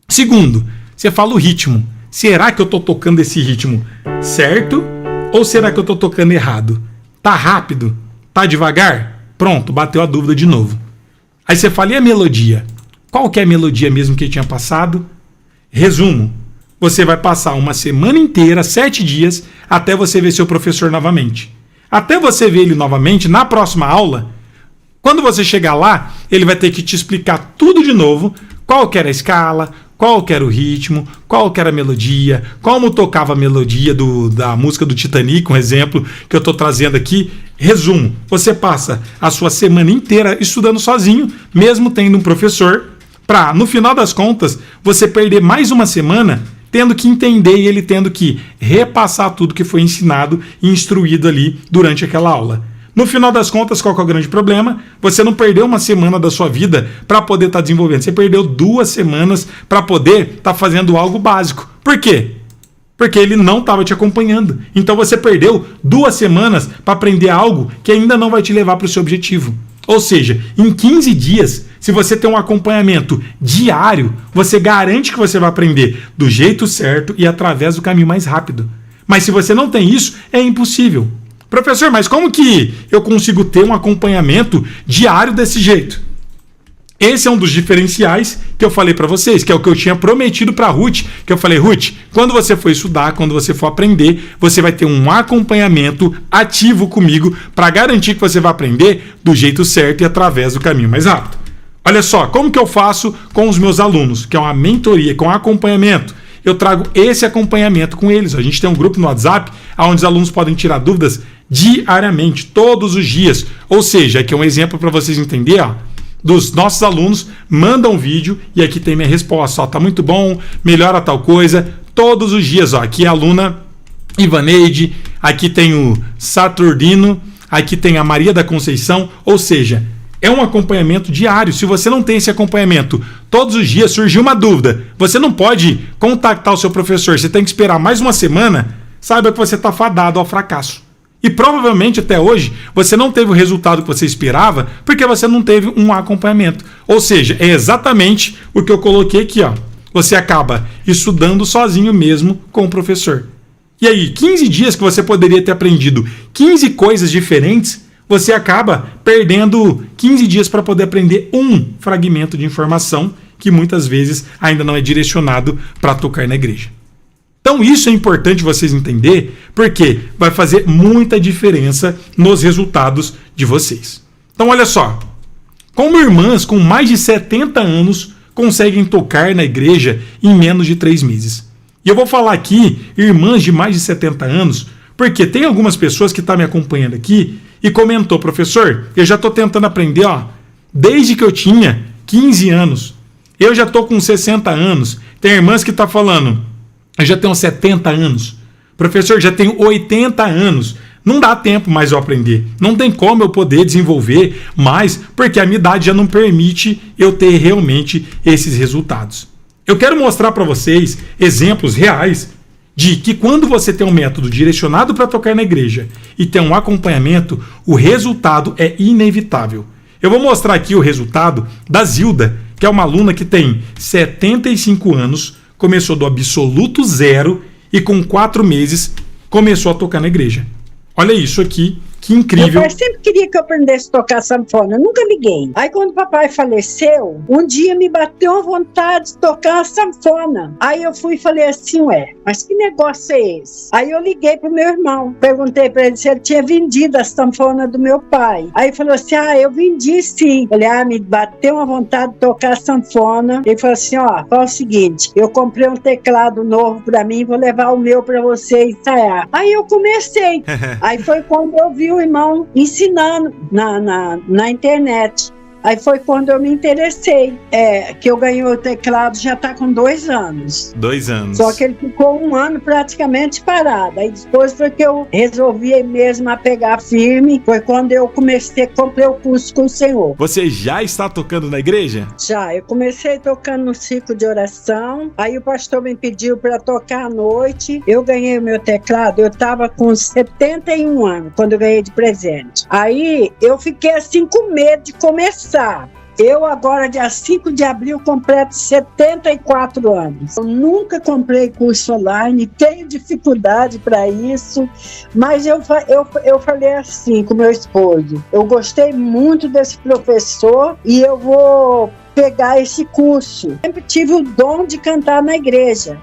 Segundo, você fala o ritmo. Será que eu estou tocando esse ritmo certo? Ou será que eu estou tocando errado? Tá rápido? Tá devagar? Pronto, bateu a dúvida de novo. Aí você fala, e a melodia? Qual que é a melodia mesmo que eu tinha passado? Resumo, você vai passar uma semana inteira, 7 dias, até você ver seu professor novamente. Até você ver ele novamente, na próxima aula, quando você chegar lá, ele vai ter que te explicar tudo de novo, qual que era a escala, qual que era o ritmo, qual que era a melodia, como tocava a melodia da música do Titanic, um exemplo que eu estou trazendo aqui. Resumo, você passa a sua semana inteira estudando sozinho, mesmo tendo um professor, para, no final das contas, você perder mais uma semana tendo que entender e ele tendo que repassar tudo que foi ensinado e instruído ali durante aquela aula. No final das contas, qual que é o grande problema? Você não perdeu uma semana da sua vida para poder estar desenvolvendo. Você perdeu 2 semanas para poder estar fazendo algo básico. Por quê? Porque ele não estava te acompanhando. Então você perdeu 2 semanas para aprender algo que ainda não vai te levar para o seu objetivo. Ou seja, em 15 dias, se você tem um acompanhamento diário, você garante que você vai aprender do jeito certo e através do caminho mais rápido. Mas se você não tem isso, é impossível. Professor, mas como que eu consigo ter um acompanhamento diário desse jeito? Esse é um dos diferenciais que eu falei para vocês, que é o que eu tinha prometido para a Ruth, que eu falei, Ruth, quando você for estudar, quando você for aprender, você vai ter um acompanhamento ativo comigo para garantir que você vai aprender do jeito certo e através do caminho mais rápido. Olha só, como que eu faço com os meus alunos, que é uma mentoria, com acompanhamento. Eu trago esse acompanhamento com eles. A gente tem um grupo no WhatsApp onde os alunos podem tirar dúvidas diariamente, todos os dias. Ou seja, aqui é um exemplo para vocês entenderem, ó, dos nossos alunos, mandam um vídeo e aqui tem minha resposta. Ó, tá muito bom, melhora tal coisa, todos os dias. Ó, aqui é a aluna Ivaneide, aqui tem o Saturnino, aqui tem a Maria da Conceição, ou seja, é um acompanhamento diário. Se você não tem esse acompanhamento todos os dias, surgiu uma dúvida, você não pode contactar o seu professor, você tem que esperar mais uma semana, saiba que você está fadado ao fracasso. E provavelmente até hoje você não teve o resultado que você esperava porque você não teve um acompanhamento. Ou seja, é exatamente o que eu coloquei aqui, ó. Você acaba estudando sozinho mesmo com o professor. E aí, 15 dias que você poderia ter aprendido 15 coisas diferentes, você acaba perdendo 15 dias para poder aprender um fragmento de informação que muitas vezes ainda não é direcionado para tocar na igreja. Então isso é importante vocês entenderem, porque vai fazer muita diferença nos resultados de vocês. Então olha só, como irmãs com mais de 70 anos conseguem tocar na igreja em menos de 3 meses. E eu vou falar aqui, irmãs de mais de 70 anos, porque tem algumas pessoas que estão me acompanhando aqui e comentou, professor, eu já estou tentando aprender, ó, desde que eu tinha 15 anos. Eu já estou com 60 anos. Tem irmãs que estão falando, eu já tenho 70 anos. Professor, já tenho 80 anos. Não dá tempo mais eu aprender. Não tem como eu poder desenvolver mais, porque a minha idade já não permite eu ter realmente esses resultados. Eu quero mostrar para vocês exemplos reais de que quando você tem um método direcionado para tocar na igreja e tem um acompanhamento, o resultado é inevitável. Eu vou mostrar aqui o resultado da Zilda, que é uma aluna que tem 75 anos, começou do absoluto zero e com 4 meses começou a tocar na igreja. Olha isso aqui, que incrível. Meu pai sempre queria que eu aprendesse a tocar sanfona, eu nunca liguei. Aí quando o papai faleceu, um dia me bateu a vontade de tocar a sanfona. Aí eu fui e falei assim, mas que negócio é esse? Aí eu liguei pro meu irmão, perguntei pra ele se ele tinha vendido a sanfona do meu pai. Aí ele falou assim, eu vendi sim. Falei, me bateu a vontade de tocar a sanfona. Ele falou assim, fala o seguinte, eu comprei um teclado novo pra mim, vou levar o meu pra você ensaiar. Aí eu comecei. Aí foi quando eu vi o irmão ensinando na internet. Aí foi quando eu me interessei. Que eu ganhei o teclado já está com 2 anos. 2 anos. Só que ele ficou 1 ano praticamente parado. Aí depois foi que eu resolvi mesmo a pegar firme. Foi quando eu comprei o curso com o Senhor. Você já está tocando na igreja? Já. Eu comecei tocando no ciclo de oração. Aí o pastor me pediu para tocar à noite. Eu ganhei o meu teclado. Eu estava com 71 anos quando eu ganhei de presente. Aí eu fiquei assim com medo de começar. Eu agora, dia 5 de abril, completo 74 anos. Eu nunca comprei curso online, tenho dificuldade para isso, mas eu falei assim com meu esposo, eu gostei muito desse professor e eu vou pegar esse curso. Sempre tive o dom de cantar na igreja.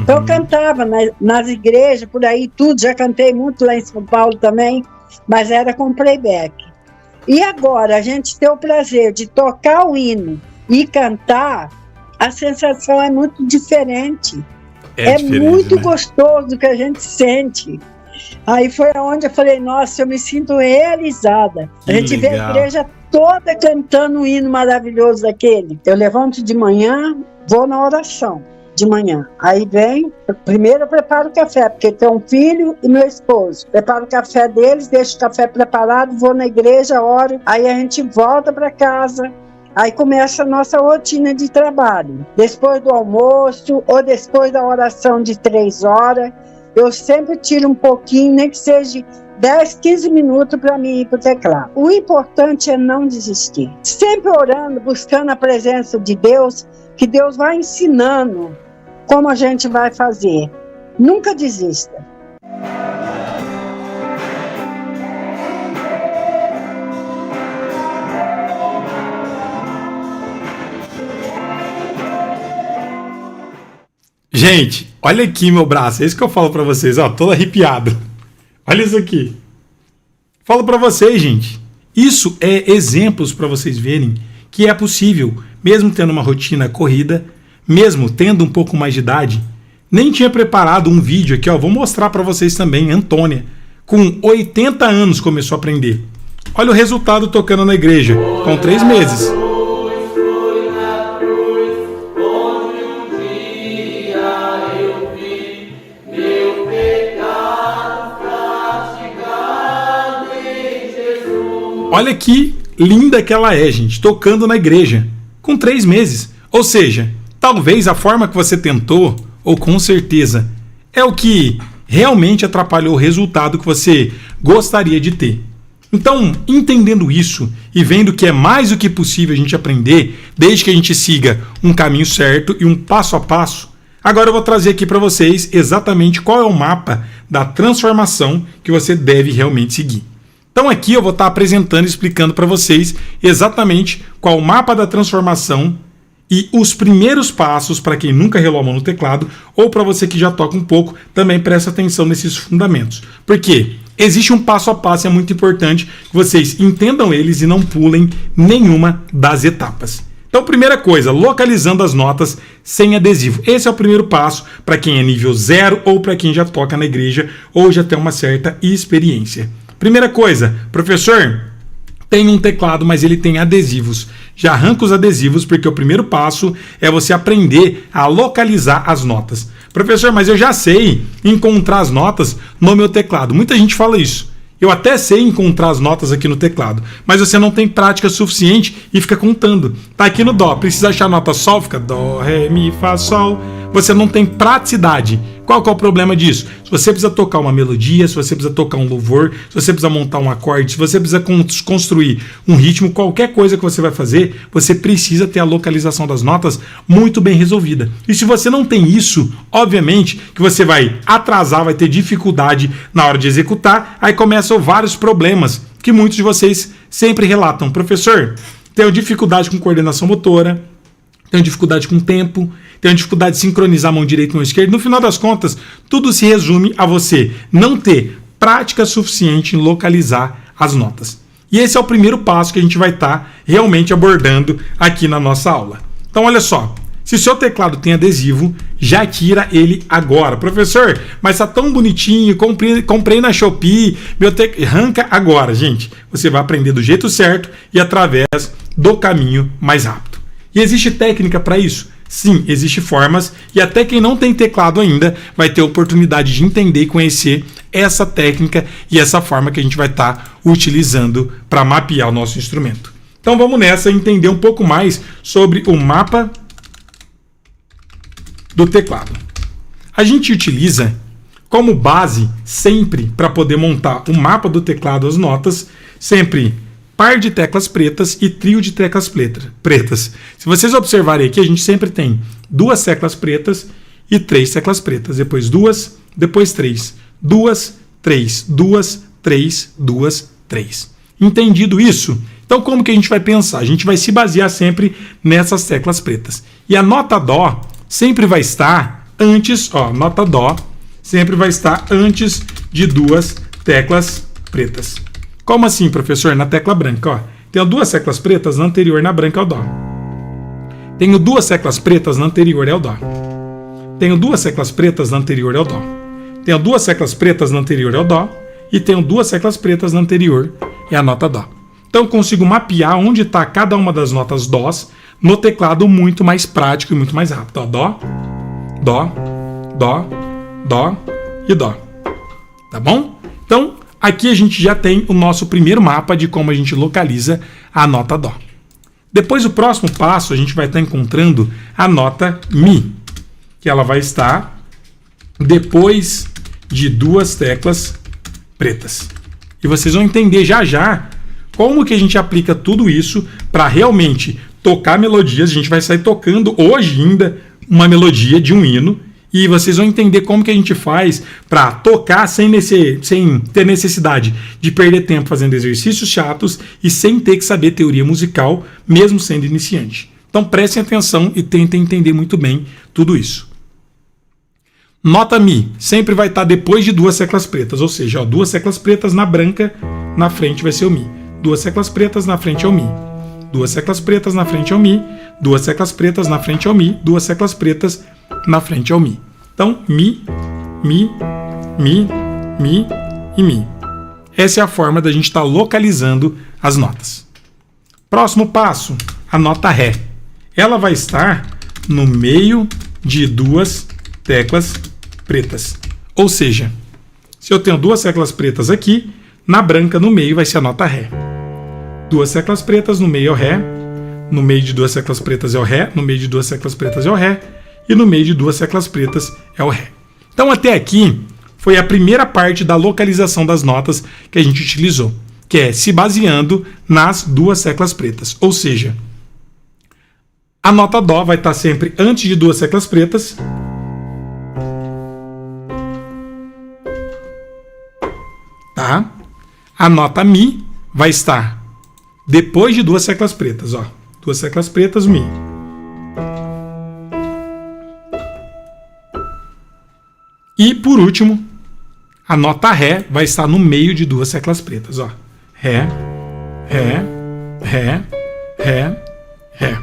Então eu cantava nas igrejas, por aí tudo, já cantei muito lá em São Paulo também, mas era com playback. E agora, a gente ter o prazer de tocar o hino e cantar, a sensação é muito diferente. É muito gostoso que a gente sente. Aí foi onde eu falei, nossa, eu me sinto realizada. A gente vê a igreja toda cantando um hino maravilhoso daquele. Eu levanto de manhã, vou na oração. De manhã. Aí primeiro eu preparo o café, porque tem um filho e meu esposo. Preparo o café deles, deixo o café preparado, vou na igreja, oro, aí a gente volta para casa. Aí começa a nossa rotina de trabalho. Depois do almoço ou depois da oração de 3 horas, eu sempre tiro um pouquinho, nem que seja 10, 15 minutos para mim ir para o teclado. O importante é não desistir. Sempre orando, buscando a presença de Deus, que Deus vai ensinando como a gente vai fazer. Nunca desista. Gente, olha aqui meu braço. É isso que eu falo pra vocês, todo arrepiado. Olha isso aqui. Falo pra vocês, gente. Isso é exemplos pra vocês verem que é possível, mesmo tendo uma rotina corrida, mesmo tendo um pouco mais de idade. Nem tinha preparado um vídeo aqui, vou mostrar para vocês também. Antônia, com 80 anos, começou a aprender. Olha o resultado tocando na igreja, com 3 meses. Olha que linda que ela é, gente, tocando na igreja, com 3 meses. Ou seja, talvez a forma que você tentou, ou com certeza, é o que realmente atrapalhou o resultado que você gostaria de ter. Então, entendendo isso e vendo que é mais do que possível a gente aprender, desde que a gente siga um caminho certo e um passo a passo, agora eu vou trazer aqui para vocês exatamente qual é o mapa da transformação que você deve realmente seguir. Então aqui eu vou estar apresentando e explicando para vocês exatamente qual é o mapa da transformação e os primeiros passos para quem nunca relou a mão no teclado ou para você que já toca um pouco, também presta atenção nesses fundamentos. Porque existe um passo a passo, é muito importante que vocês entendam eles e não pulem nenhuma das etapas. Então, primeira coisa, localizando as notas sem adesivo. Esse é o primeiro passo para quem é nível 0 ou para quem já toca na igreja ou já tem uma certa experiência. Primeira coisa, professor, tem um teclado, mas ele tem adesivos. Já arranca os adesivos, porque o primeiro passo é você aprender a localizar as notas. Professor, mas eu já sei encontrar as notas no meu teclado. Muita gente fala isso. eu até sei encontrar as notas aqui no teclado, mas você não tem prática suficiente e fica contando. Tá aqui no Dó, precisa achar a nota Sol, fica Dó, Ré, Mi, Fá, Sol. Você não tem praticidade. Qual que é o problema disso? Se você precisa tocar uma melodia, se você precisa tocar um louvor, se você precisa montar um acorde, se você precisa construir um ritmo, qualquer coisa que você vai fazer, você precisa ter a localização das notas muito bem resolvida. E se você não tem isso, obviamente que você vai atrasar, vai ter dificuldade na hora de executar, aí começam vários problemas que muitos de vocês sempre relatam. Professor, tenho dificuldade com coordenação motora, tenho dificuldade com tempo, tenho dificuldade de sincronizar a mão direita e a mão esquerda. No final das contas, tudo se resume a você não ter prática suficiente em localizar as notas. E esse é o primeiro passo que a gente vai estar realmente abordando aqui na nossa aula. Então, olha só. Se o seu teclado tem adesivo, já tira ele agora. Professor, mas tá tão bonitinho, comprei na Shopee, arranca agora, gente. Você vai aprender do jeito certo e através do caminho mais rápido. E existe técnica para isso? Sim, existem formas e até quem não tem teclado ainda vai ter a oportunidade de entender e conhecer essa técnica e essa forma que a gente vai estar utilizando para mapear o nosso instrumento. Então vamos nessa entender um pouco mais sobre o mapa do teclado. A gente utiliza como base sempre para poder montar o mapa do teclado, as notas, sempre par de teclas pretas e trio de teclas pretas. Se vocês observarem aqui, a gente sempre tem 2 teclas pretas e 3 teclas pretas. Depois 2, depois 3. 2, 3, 2, 3, 2, 3. Entendido isso? Então como que a gente vai pensar? A gente vai se basear sempre nessas teclas pretas. E a nota Dó sempre vai estar antes, nota Dó sempre vai estar antes de 2 teclas pretas. Como assim, professor? Na tecla branca, tenho 2 teclas pretas, na anterior na branca é o Dó. Tenho 2 teclas pretas, na anterior é o Dó. Tenho 2 teclas pretas, na anterior é o Dó. Tenho 2 teclas pretas, na anterior é o Dó. E tenho 2 teclas pretas, na anterior é a nota Dó. Então eu consigo mapear onde está cada uma das notas Dós no teclado muito mais prático e muito mais rápido. Dó, Dó, Dó, Dó e Dó. Tá bom? Então, aqui a gente já tem o nosso primeiro mapa de como a gente localiza a nota Dó. Depois, o próximo passo, a gente vai estar encontrando a nota Mi, que ela vai estar depois de 2 teclas pretas. E vocês vão entender já já como que a gente aplica tudo isso para realmente tocar melodias. A gente vai sair tocando hoje ainda uma melodia de um hino. E vocês vão entender como que a gente faz para tocar sem ter necessidade de perder tempo fazendo exercícios chatos e sem ter que saber teoria musical, mesmo sendo iniciante. Então prestem atenção e tentem entender muito bem tudo isso. Nota Mi sempre vai estar depois de 2 teclas pretas, ou seja, 2 teclas pretas na branca, na frente vai ser o Mi. 2 teclas pretas na frente é o Mi. 2 teclas pretas na frente é o Mi. 2 teclas pretas na frente é o Mi. 2 teclas pretas na frente é o Mi. Então, Mi, Mi, Mi, Mi e Mi. Essa é a forma da gente estar localizando as notas. Próximo passo, a nota Ré. Ela vai estar no meio de 2 teclas pretas. Ou seja, se eu tenho 2 teclas pretas aqui, na branca no meio vai ser a nota Ré. 2 teclas pretas no meio é o Ré. No meio de 2 teclas pretas é o Ré. No meio de 2 teclas pretas é o Ré. E no meio de 2 teclas pretas é o Ré. Então até aqui foi a primeira parte da localização das notas que a gente utilizou, que é se baseando nas 2 teclas pretas. Ou seja, a nota Dó vai estar sempre antes de 2 teclas pretas. Tá? A nota Mi vai estar depois de 2 teclas pretas. 2 teclas pretas, Mi. E, por último, a nota Ré vai estar no meio de 2 teclas pretas. Ré, Ré, Ré, Ré, Ré.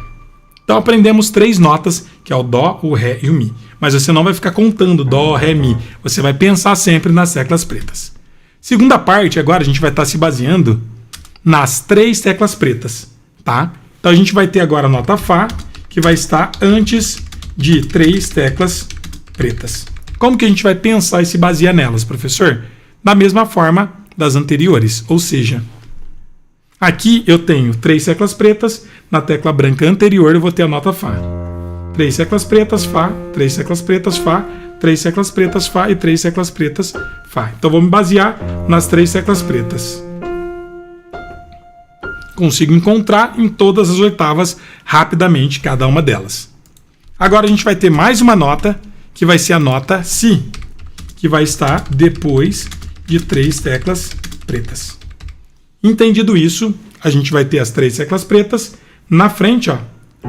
Então aprendemos 3 notas, que é o Dó, o Ré e o Mi. Mas você não vai ficar contando Dó, Ré, Mi. Você vai pensar sempre nas teclas pretas. Segunda parte, agora a gente vai estar se baseando nas 3 teclas pretas. Tá? Então a gente vai ter agora a nota Fá, que vai estar antes de 3 teclas pretas. Como que a gente vai pensar e se basear nelas, professor? Da mesma forma das anteriores. Ou seja, aqui eu tenho 3 teclas pretas, na tecla branca anterior eu vou ter a nota Fá. 3 teclas pretas, Fá, 3 teclas pretas, Fá, 3 teclas pretas, Fá e 3 teclas pretas, Fá. Então vou me basear nas 3 teclas pretas. Consigo encontrar em todas as oitavas rapidamente cada uma delas. Agora a gente vai ter mais uma nota, que vai ser a nota Si, que vai estar depois de 3 teclas pretas. Entendido isso, a gente vai ter as 3 teclas pretas, na frente ó,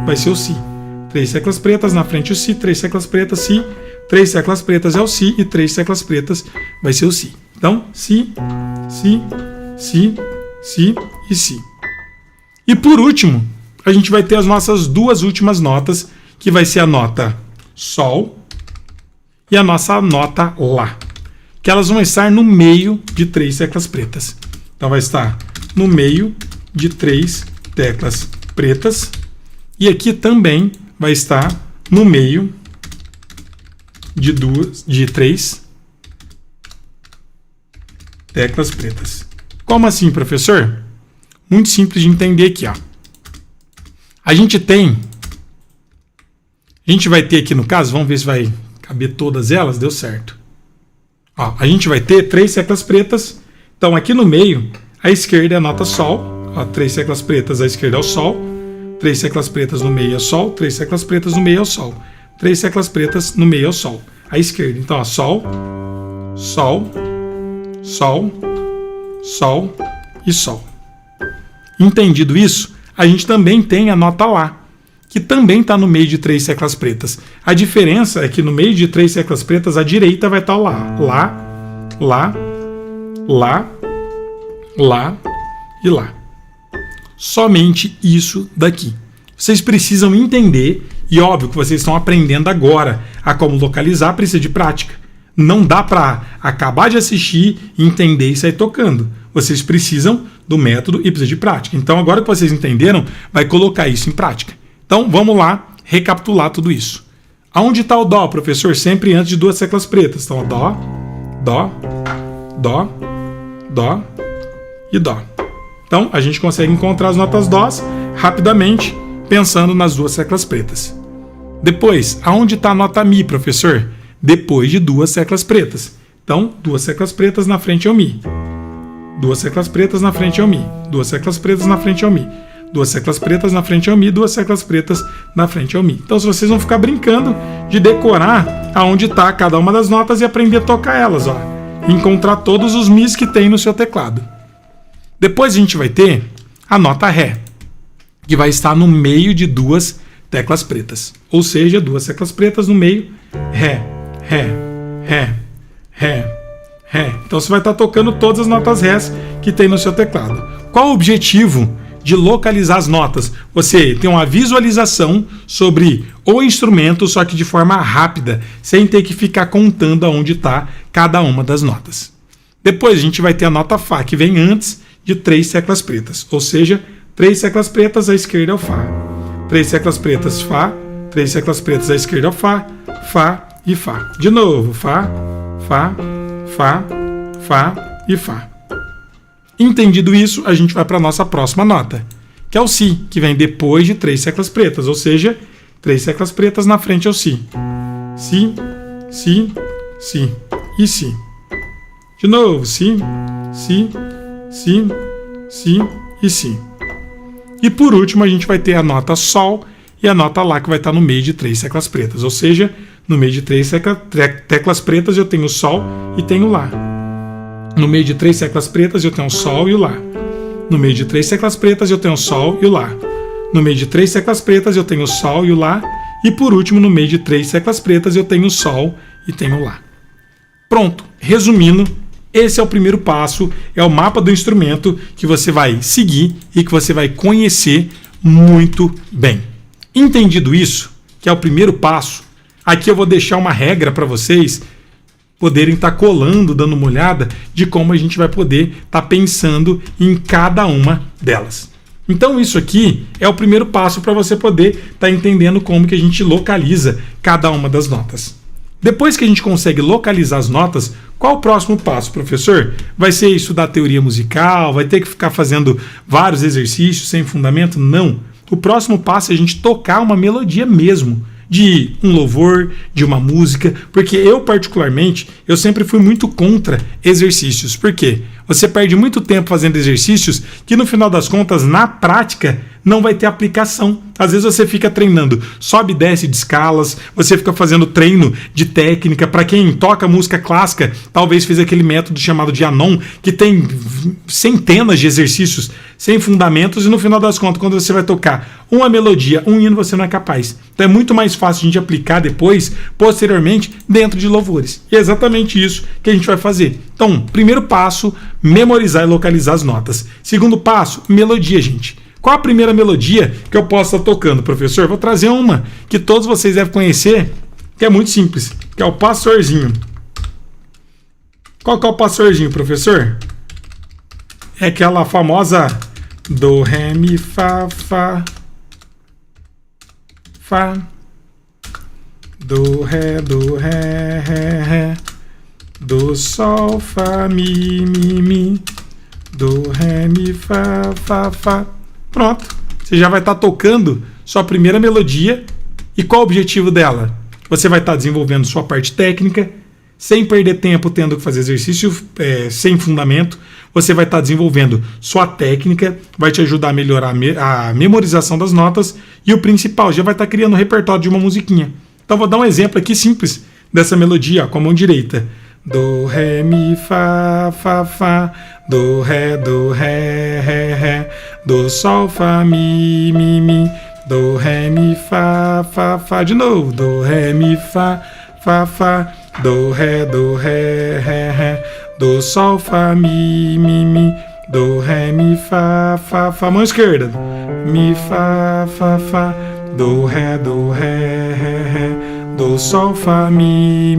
vai ser o Si. 3 teclas pretas, na frente o Si, 3 teclas pretas, Si, 3 teclas pretas é o Si e 3 teclas pretas vai ser o Si. Então, Si, Si, Si, Si e Si. E por último, a gente vai ter as nossas duas últimas notas, que vai ser a nota Sol e a nossa nota Lá, que elas vão estar no meio de 3 teclas pretas. Então vai estar no meio de 3 teclas pretas e aqui também vai estar no meio de 3 teclas pretas. Como assim, professor? Muito simples de entender aqui, ó. A gente vai ter aqui no caso, vamos ver se vai caber todas elas, deu certo. Ó, a gente vai ter 3 teclas pretas, então aqui no meio, a esquerda é a nota Sol, ó, 3 teclas pretas, a esquerda é o Sol, 3 teclas pretas no meio é o Sol, 3 teclas pretas no meio é o Sol, 3 teclas pretas no meio é o Sol, a esquerda, então ó, Sol, Sol, Sol, Sol e Sol. Entendido isso, a gente também tem a nota Lá, que também está no meio de 3 teclas pretas. A diferença é que no meio de 3 teclas pretas, a direita vai estar o Lá. Lá, Lá, Lá, Lá e Lá. Somente isso daqui. Vocês precisam entender, e óbvio que vocês estão aprendendo agora a como localizar, precisa de prática. Não dá para acabar de assistir, entender e sair tocando. Vocês precisam do método e precisa de prática. Então agora que vocês entenderam, vai colocar isso em prática. Então vamos lá recapitular tudo isso. Aonde está o Dó, professor? Sempre antes de 2 teclas pretas. Então Dó, Dó, Dó, Dó e Dó. Então a gente consegue encontrar as notas Dós rapidamente pensando nas 2 teclas pretas. Depois, aonde está a nota Mi, professor? Depois de 2 teclas pretas. Então 2 teclas pretas na frente é o Mi. 2 teclas pretas na frente é o Mi. 2 teclas pretas na frente é o Mi. 2 teclas pretas na frente é o Mi. 2 teclas pretas na frente é o Mi. Então vocês vão ficar brincando de decorar aonde está cada uma das notas e aprender a tocar elas, ó. Encontrar todos os Mis que tem no seu teclado. Depois a gente vai ter a nota Ré, que vai estar no meio de 2 teclas pretas. Ou seja, 2 teclas pretas no meio, Ré, Ré, Ré, Ré, Ré. Então você vai estar tocando todas as notas Rés que tem no seu teclado. Qual o objetivo de localizar as notas? Você tem uma visualização sobre o instrumento, só que de forma rápida, sem ter que ficar contando aonde está cada uma das notas. Depois a gente vai ter a nota Fá, que vem antes de 3 teclas pretas. Ou seja, 3 teclas pretas, à esquerda é o Fá. 3 teclas pretas, Fá. 3 teclas pretas, à esquerda é o Fá. Fá e Fá. De novo, Fá, Fá, Fá, Fá e Fá. Entendido isso, a gente vai para a nossa próxima nota, que é o Si, que vem depois de 3 teclas pretas, ou seja, 3 teclas pretas na frente é o Si. Si, Si, Si e Si. De novo, Si, Si, Si, Si e Si. E por último, a gente vai ter a nota Sol e a nota Lá, que vai estar no meio de 3 teclas pretas, ou seja, no meio de 3 teclas pretas eu tenho o Sol e tenho o Lá. No meio de 3 teclas pretas eu tenho o Sol e o Lá. No meio de 3 teclas pretas eu tenho o Sol e o Lá. No meio de 3 teclas pretas eu tenho o Sol e o Lá. E por último, no meio de 3 teclas pretas eu tenho o Sol e tenho o Lá. Pronto, resumindo, esse é o primeiro passo, é o mapa do instrumento que você vai seguir e que você vai conhecer muito bem. Entendido isso, que é o primeiro passo, aqui eu vou deixar uma regra para vocês poderem estar colando, dando uma olhada de como a gente vai poder estar pensando em cada uma delas. Então isso aqui é o primeiro passo para você poder estar entendendo como que a gente localiza cada uma das notas. Depois que a gente consegue localizar as notas, qual o próximo passo, professor? Vai ser estudar teoria musical? Vai ter que ficar fazendo vários exercícios sem fundamento? Não. O próximo passo é a gente tocar uma melodia mesmo, de um louvor, de uma música, porque eu particularmente, eu sempre fui muito contra exercícios. Por quê? Você perde muito tempo fazendo exercícios que no final das contas, na prática, não vai ter aplicação. Às vezes você fica treinando, sobe e desce de escalas, você fica fazendo treino de técnica. Para quem toca música clássica, talvez fez aquele método chamado de Anon, que tem centenas de exercícios sem fundamentos e no final das contas, quando você vai tocar uma melodia, um hino, você não é capaz. Então é muito mais fácil a gente aplicar depois, posteriormente, dentro de louvores. E é exatamente isso que a gente vai fazer. Então, primeiro passo, memorizar e localizar as notas. Segundo passo, melodia, gente. Qual a primeira melodia que eu posso estar tocando, professor? Vou trazer uma que todos vocês devem conhecer, que é muito simples, que é o Pastorzinho. Qual que é o Pastorzinho, professor? É aquela famosa do, ré, mi, fá, fá, fá, do, ré, ré, ré, do, sol, fá, mi, do, ré, mi, fá, fá, fá. Pronto, você já vai estar tocando sua primeira melodia. E qual o objetivo dela? Você vai estar desenvolvendo sua parte técnica, sem perder tempo tendo que fazer exercício sem fundamento. Você vai estar desenvolvendo sua técnica, vai te ajudar a melhorar a memorização das notas e o principal, já vai estar criando o repertório de uma musiquinha. Então vou dar um exemplo aqui simples dessa melodia, ó, com a mão direita. Do, ré, mi, fá, fá, fá, do, ré, ré, ré, do, sol, fá, mi, do, ré, mi, fá, fá, fá, de novo, do, ré, mi, fá, fá, fá, do, ré, ré, ré, do, sol, fá, mi, do, ré, mi, fá, fá, fá, mão esquerda, mi, fá, fá, fá, do, ré, ré, ré, do, sol, fá, mi,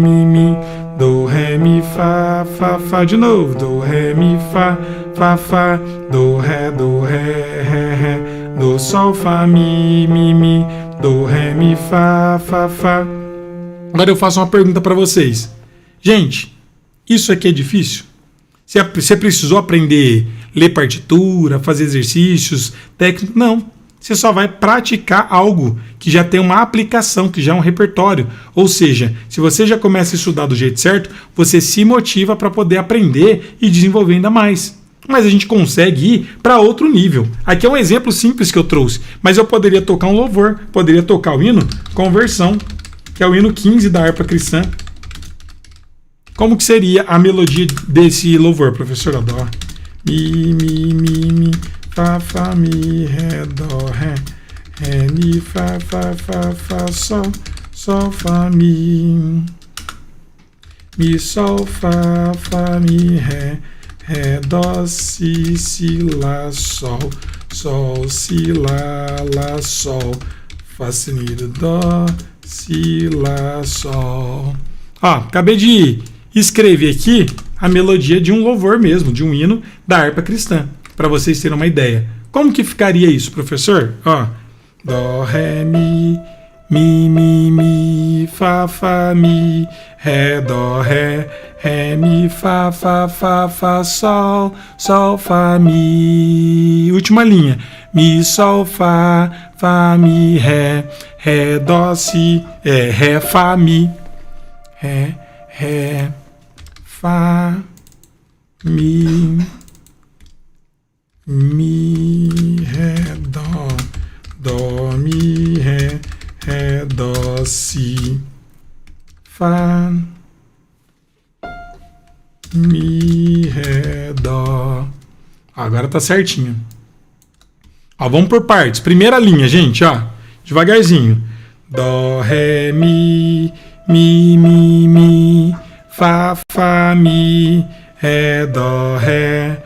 do, ré, mi, fá, fá, fá, de novo, do, ré, mi, fá, fá, fá, do, ré, ré, ré, do, sol, fá, mi, do, ré, mi, fá, fá, fá. Agora eu faço uma pergunta para vocês. Gente, isso aqui é difícil? Você precisou aprender ler partitura, fazer exercícios técnicos? Não. Você só vai praticar algo que já tem uma aplicação, que já é um repertório. Ou seja, se você já começa a estudar do jeito certo, você se motiva para poder aprender e desenvolver ainda mais. Mas a gente consegue ir para outro nível. Aqui é um exemplo simples que eu trouxe, mas eu poderia tocar um louvor, poderia tocar o hino Conversão, que é o hino 15 da harpa cristã. Como que seria a melodia desse louvor, professor? Dó, mi, fá, fá, mi, ré, dó, ré, ré, mi, fá, fá, fá, fá, sol, fá, mi, sol, fá, fá, mi, ré, dó, si, lá, sol, si, lá, sol, fá sustenido, dó, si, lá, sol. Ó, acabei de escrever aqui a melodia de um louvor mesmo, de um hino da harpa cristã, para vocês terem uma ideia. Como que ficaria isso, professor? Ó, dó, ré, mi, fá, fá, mi, ré, dó, ré, mi, fá, fá, fá, fá, sol, fá, mi. Última linha. Mi, sol, fá, mi, ré, dó, si, ré, fá, mi, ré, fá, mi, ré, dó, mi, ré, dó, si, fá, mi, ré, dó. Agora tá certinho. Ó, vamos por partes. Primeira linha, gente, ó, devagarzinho. Dó, ré, mi, fá, fá, mi, ré, dó, ré,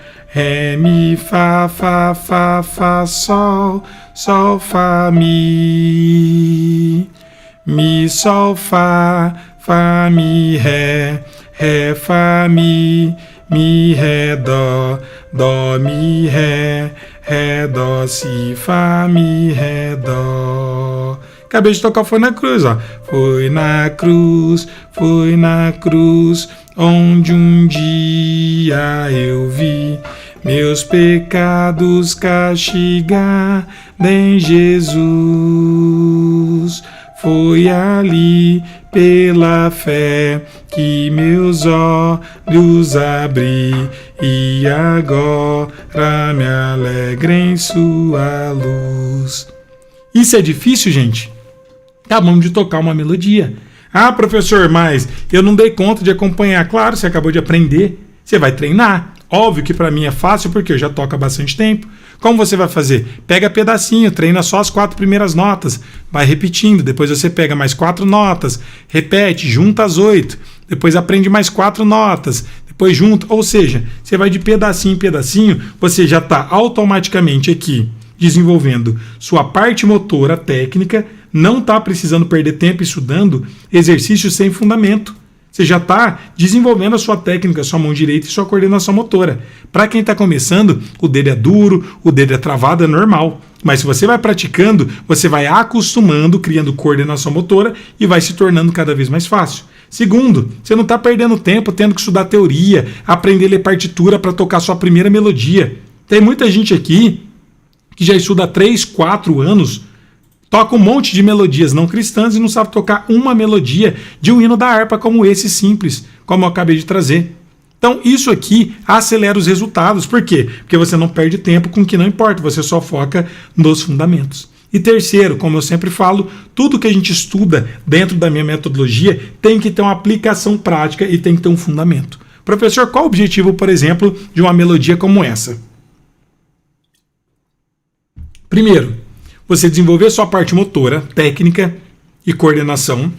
mi, fá, fá, fá, fá, sol, fá, mi, sol, fá, mi, ré, fá, mi, ré, dó, mi, ré, dó, si, fá, mi, ré, dó. Acabei de tocar Foi na Cruz, ó. Foi na cruz, onde um dia eu vi meus pecados castigar em Jesus. Foi ali, pela fé, que meus olhos abri, e agora me alegro em sua luz. Isso é difícil, gente? Acabamos de tocar uma melodia. Ah, professor, mas eu não dei conta de acompanhar. Claro, você acabou de aprender. Você vai treinar. Óbvio que para mim é fácil porque eu já toco há bastante tempo. Como você vai fazer? Pega pedacinho, treina só as 4 primeiras notas, vai repetindo, depois você pega mais 4 notas, repete, junta as 8, depois aprende mais 4 notas, depois junta, ou seja, você vai de pedacinho em pedacinho, você já está automaticamente aqui desenvolvendo sua parte motora técnica, não está precisando perder tempo estudando exercícios sem fundamento. Você já está desenvolvendo a sua técnica, sua mão direita e sua coordenação motora. Para quem está começando, o dedo é duro, o dedo é travado, é normal. Mas se você vai praticando, você vai acostumando, criando coordenação motora e vai se tornando cada vez mais fácil. Segundo, você não está perdendo tempo tendo que estudar teoria, aprender a ler partitura para tocar sua primeira melodia. Tem muita gente aqui que já estuda há 3, 4 anos, toca um monte de melodias não cristãs e não sabe tocar uma melodia de um hino da harpa como esse simples, como eu acabei de trazer. Então isso aqui acelera os resultados. Por quê? Porque você não perde tempo com o que não importa, você só foca nos fundamentos. E terceiro, como eu sempre falo, tudo que a gente estuda dentro da minha metodologia tem que ter uma aplicação prática e tem que ter um fundamento. Professor, qual o objetivo, por exemplo, de uma melodia como essa? Primeiro, você desenvolver sua parte motora, técnica e coordenação.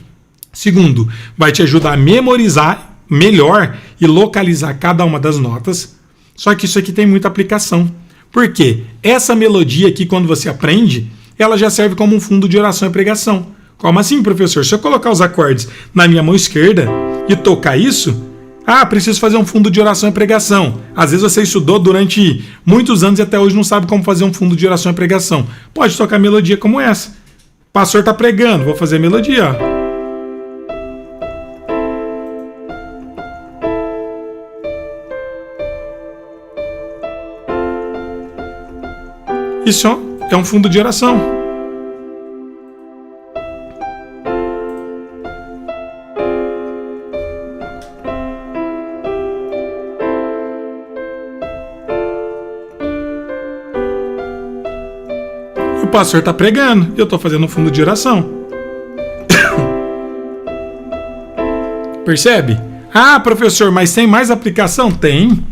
Segundo, vai te ajudar a memorizar melhor e localizar cada uma das notas. Só que isso aqui tem muita aplicação. Por quê? Essa melodia aqui, quando você aprende, ela já serve como um fundo de oração e pregação. Como assim, professor? Se eu colocar os acordes na minha mão esquerda e tocar isso, preciso fazer um fundo de oração e pregação. Às vezes você estudou durante muitos anos e até hoje não sabe como fazer um fundo de oração e pregação. Pode tocar melodia como essa. O pastor está pregando, vou fazer a melodia. Ó. Isso é um fundo de oração. O pastor está pregando, eu estou fazendo um fundo de oração. Percebe? Ah, professor, mas tem mais aplicação? Tem.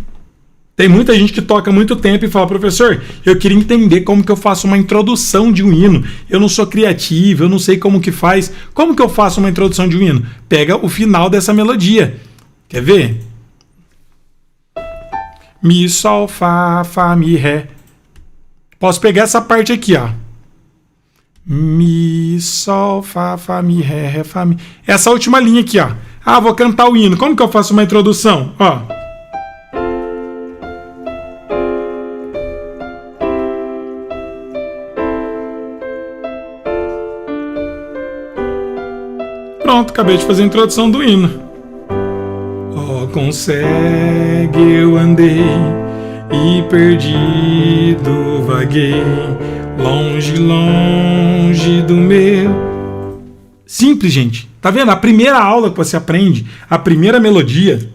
Tem muita gente que toca muito tempo e fala, professor, eu queria entender como que eu faço uma introdução de um hino. Eu não sou criativo, eu não sei como que faz. Como que eu faço uma introdução de um hino? Pega o final dessa melodia. Quer ver? Mi, sol, fá, fá, mi, ré. Posso pegar essa parte aqui, ó. Mi, sol, fá, fá, mi, ré, ré, fá, mi. Essa última linha aqui, ó. Vou cantar o hino. Como que eu faço uma introdução? Ó. Pronto, acabei de fazer a introdução do hino. Com cego eu andei e perdido vaguei, longe, longe do meu. Simples, gente. Tá vendo? A primeira aula que você aprende, a primeira melodia,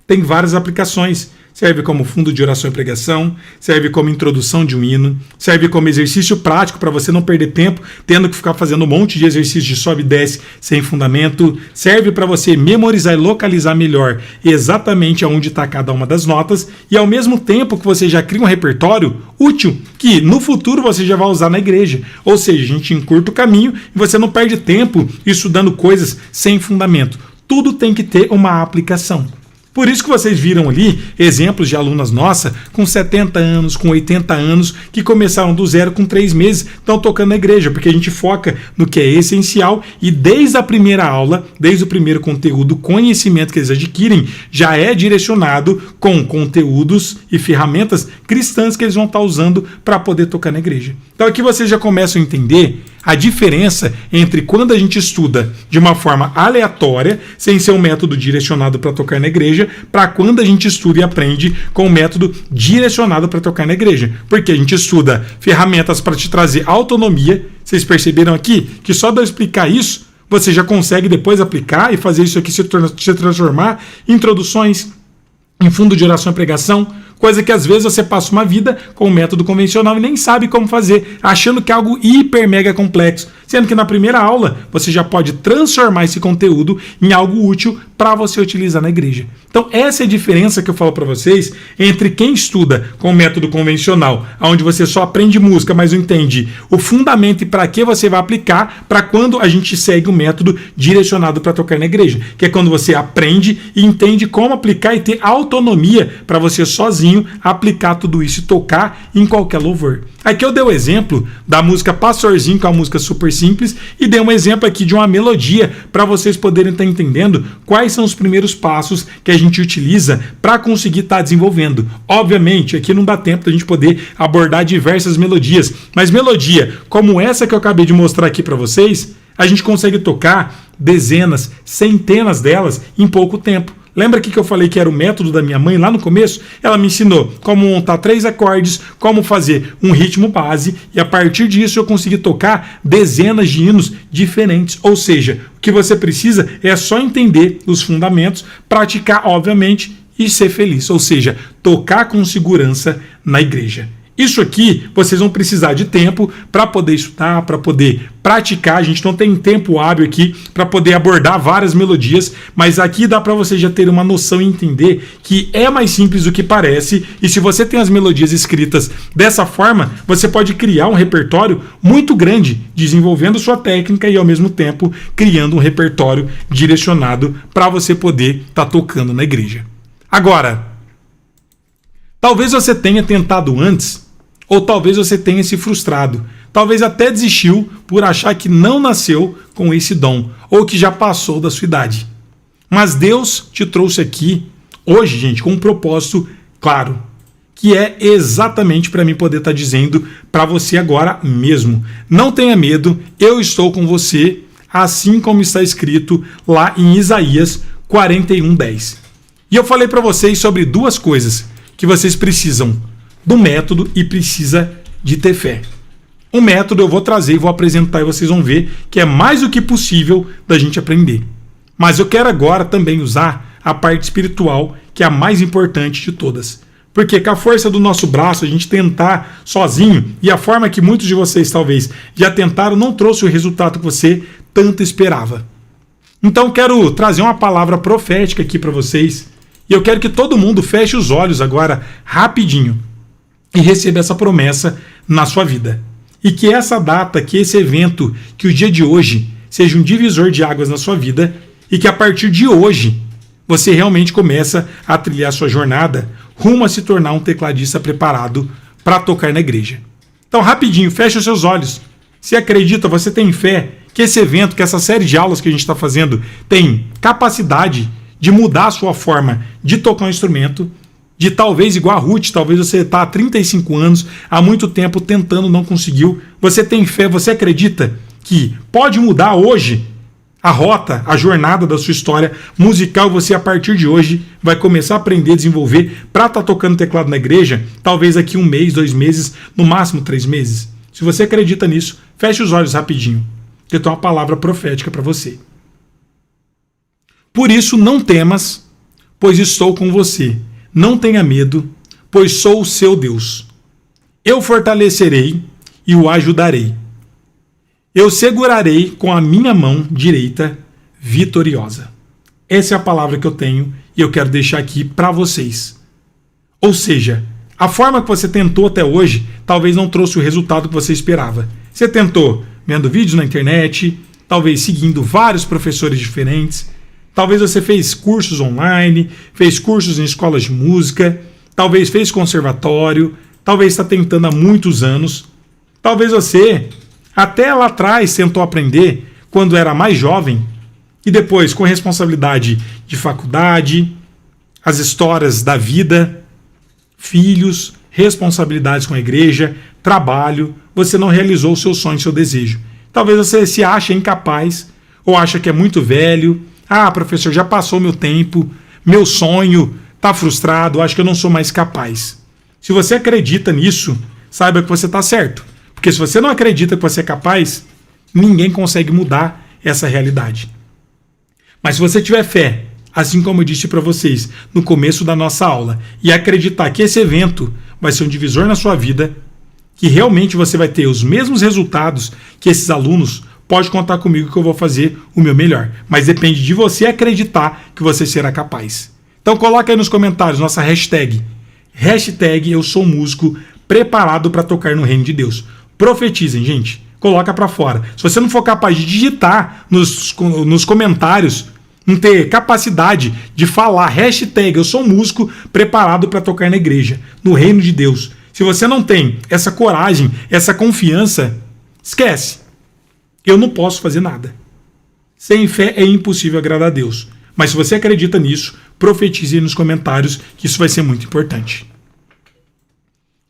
tem várias aplicações. Serve como fundo de oração e pregação, serve como introdução de um hino, serve como exercício prático para você não perder tempo tendo que ficar fazendo um monte de exercício de sobe e desce sem fundamento, serve para você memorizar e localizar melhor exatamente aonde está cada uma das notas e ao mesmo tempo que você já cria um repertório útil que no futuro você já vai usar na igreja. Ou seja, a gente encurta o caminho e você não perde tempo estudando coisas sem fundamento. Tudo tem que ter uma aplicação. Por isso que vocês viram ali exemplos de alunas nossas com 70 anos, com 80 anos, que começaram do zero com 3 meses, estão tocando na igreja, porque a gente foca no que é essencial e desde a primeira aula, desde o primeiro conteúdo, conhecimento que eles adquirem, já é direcionado com conteúdos e ferramentas cristãs que eles vão estar usando para poder tocar na igreja. Então aqui vocês já começam a entender A diferença entre quando a gente estuda de uma forma aleatória, sem ser um método direcionado para tocar na igreja, para quando a gente estuda e aprende com um método direcionado para tocar na igreja. Porque a gente estuda ferramentas para te trazer autonomia. Vocês perceberam aqui que só de eu explicar isso, você já consegue depois aplicar e fazer isso aqui se transformar em introduções, em fundo de oração e pregação, coisa que às vezes você passa uma vida com um método convencional e nem sabe como fazer, achando que é algo hiper mega complexo, sendo que na primeira aula você já pode transformar esse conteúdo em algo útil para você utilizar na igreja. Então essa é a diferença que eu falo para vocês entre quem estuda com o método convencional, onde você só aprende música, mas não entende o fundamento e para que você vai aplicar, para quando a gente segue o método direcionado para tocar na igreja, que é quando você aprende e entende como aplicar e ter autonomia para você sozinho aplicar tudo isso e tocar em qualquer louvor. Aqui eu dei o exemplo da música Pastorzinho, que é uma música super simples, e dei um exemplo aqui de uma melodia para vocês poderem estar entendendo quais são os primeiros passos que a gente utiliza para conseguir estar desenvolvendo. Obviamente, aqui não dá tempo da gente poder abordar diversas melodias, mas melodia como essa que eu acabei de mostrar aqui para vocês, a gente consegue tocar dezenas, centenas delas em pouco tempo. Lembra que eu falei que era o método da minha mãe lá no começo? Ela me ensinou como montar 3 acordes, como fazer um ritmo base, e a partir disso eu consegui tocar dezenas de hinos diferentes. Ou seja, o que você precisa é só entender os fundamentos, praticar, obviamente, e ser feliz. Ou seja, tocar com segurança na igreja. Isso aqui vocês vão precisar de tempo para poder estudar, para poder praticar. A gente não tem tempo hábil aqui para poder abordar várias melodias, mas aqui dá para você já ter uma noção e entender que é mais simples do que parece. E se você tem as melodias escritas dessa forma, você pode criar um repertório muito grande, desenvolvendo sua técnica e ao mesmo tempo criando um repertório direcionado para você poder estar tocando na igreja. Agora, talvez você tenha tentado antes, ou talvez você tenha se frustrado. Talvez até desistiu por achar que não nasceu com esse dom, ou que já passou da sua idade. Mas Deus te trouxe aqui hoje, gente, com um propósito claro, que é exatamente para mim poder estar dizendo para você agora mesmo. Não tenha medo, eu estou com você, assim como está escrito lá em Isaías 41:10. E eu falei para vocês sobre 2 coisas que vocês precisam do método e precisa de ter fé. O método eu vou trazer e vou apresentar e vocês vão ver que é mais do que possível da gente aprender. Mas eu quero agora também usar a parte espiritual, que é a mais importante de todas. Porque com a força do nosso braço, a gente tentar sozinho, e a forma que muitos de vocês talvez já tentaram, não trouxe o resultado que você tanto esperava. Então quero trazer uma palavra profética aqui para vocês, e eu quero que todo mundo feche os olhos agora, rapidinho, e receba essa promessa na sua vida. E que essa data, que esse evento, que o dia de hoje seja um divisor de águas na sua vida, e que a partir de hoje você realmente começa a trilhar a sua jornada rumo a se tornar um tecladista preparado para tocar na igreja. Então, rapidinho, feche os seus olhos. Se acredita, você tem fé que esse evento, que essa série de aulas que a gente está fazendo tem capacidade de mudar a sua forma de tocar um instrumento, de talvez igual a Ruth, talvez você está há 35 anos, há muito tempo tentando, não conseguiu. Você tem fé, você acredita que pode mudar hoje a rota, a jornada da sua história musical. Você a partir de hoje vai começar a aprender a desenvolver para estar tocando teclado na igreja, talvez aqui 1 mês, 2 meses, no máximo 3 meses. Se você acredita nisso, feche os olhos rapidinho, que eu tenho uma palavra profética para você. Por isso não temas, pois estou com você. Não tenha medo, pois sou o seu Deus. Eu fortalecerei e o ajudarei. Eu segurarei com a minha mão direita vitoriosa. Essa é a palavra que eu tenho e eu quero deixar aqui para vocês. Ou seja, a forma que você tentou até hoje talvez não trouxe o resultado que você esperava. Você tentou vendo vídeos na internet, talvez seguindo vários professores diferentes, talvez você fez cursos online, fez cursos em escolas de música, talvez fez conservatório, talvez está tentando há muitos anos, talvez você até lá atrás tentou aprender quando era mais jovem e depois com responsabilidade de faculdade, as histórias da vida, filhos, responsabilidades com a igreja, trabalho, você não realizou o seu sonho, o seu desejo. Talvez você se ache incapaz, ou acha que é muito velho. Ah, professor, já passou meu tempo, meu sonho está frustrado, acho que eu não sou mais capaz. Se você acredita nisso, saiba que você está certo. Porque se você não acredita que você é capaz, ninguém consegue mudar essa realidade. Mas se você tiver fé, assim como eu disse para vocês no começo da nossa aula, e acreditar que esse evento vai ser um divisor na sua vida, que realmente você vai ter os mesmos resultados que esses alunos, pode contar comigo que eu vou fazer o meu melhor. Mas depende de você acreditar que você será capaz. Então coloca aí nos comentários nossa hashtag. Hashtag eu sou músico preparado para tocar no reino de Deus. Profetizem, gente. Coloca para fora. Se você não for capaz de digitar nos comentários, não ter capacidade de falar hashtag eu sou músico preparado para tocar na igreja, no reino de Deus. Se você não tem essa coragem, essa confiança, esquece. Eu não posso fazer nada. Sem fé é impossível agradar a Deus. Mas se você acredita nisso, profetize nos comentários que isso vai ser muito importante.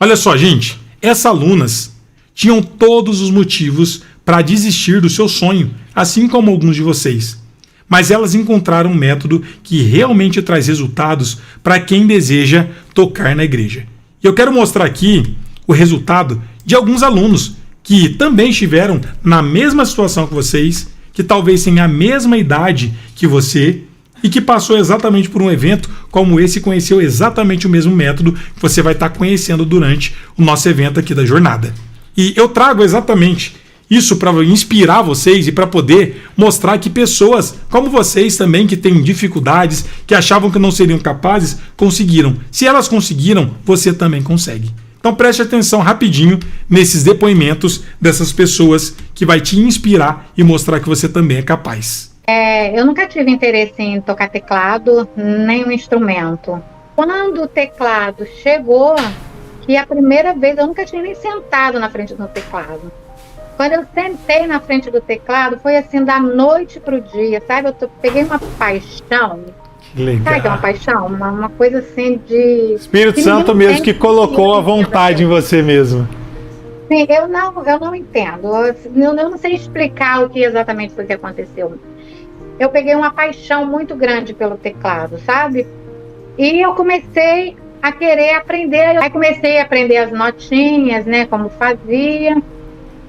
Olha só, gente. Essas alunas tinham todos os motivos para desistir do seu sonho, assim como alguns de vocês. Mas elas encontraram um método que realmente traz resultados para quem deseja tocar na igreja. E eu quero mostrar aqui o resultado de alguns alunos que também estiveram na mesma situação que vocês, que talvez tenham a mesma idade que você e que passou exatamente por um evento como esse e conheceu exatamente o mesmo método que você vai estar conhecendo durante o nosso evento aqui da jornada. E eu trago exatamente isso para inspirar vocês e para poder mostrar que pessoas como vocês também, que têm dificuldades, que achavam que não seriam capazes, conseguiram. Se elas conseguiram, você também consegue. Então preste atenção rapidinho nesses depoimentos dessas pessoas que vai te inspirar e mostrar que você também é capaz. Eu nunca tive interesse em tocar teclado, nem um instrumento. Quando o teclado chegou, que a primeira vez eu nunca tinha nem sentado na frente do teclado. Quando eu sentei na frente do teclado, foi assim, da noite pro dia, sabe? Peguei uma paixão. Legal. Sabe que é uma paixão? Uma coisa assim de... Espírito Santo mesmo que colocou a vontade em você mesmo. Sim, eu não entendo. Eu não sei explicar o que exatamente foi que aconteceu. Eu peguei uma paixão muito grande pelo teclado, sabe? E eu comecei a querer aprender. Aí comecei a aprender as notinhas, né? Como fazia.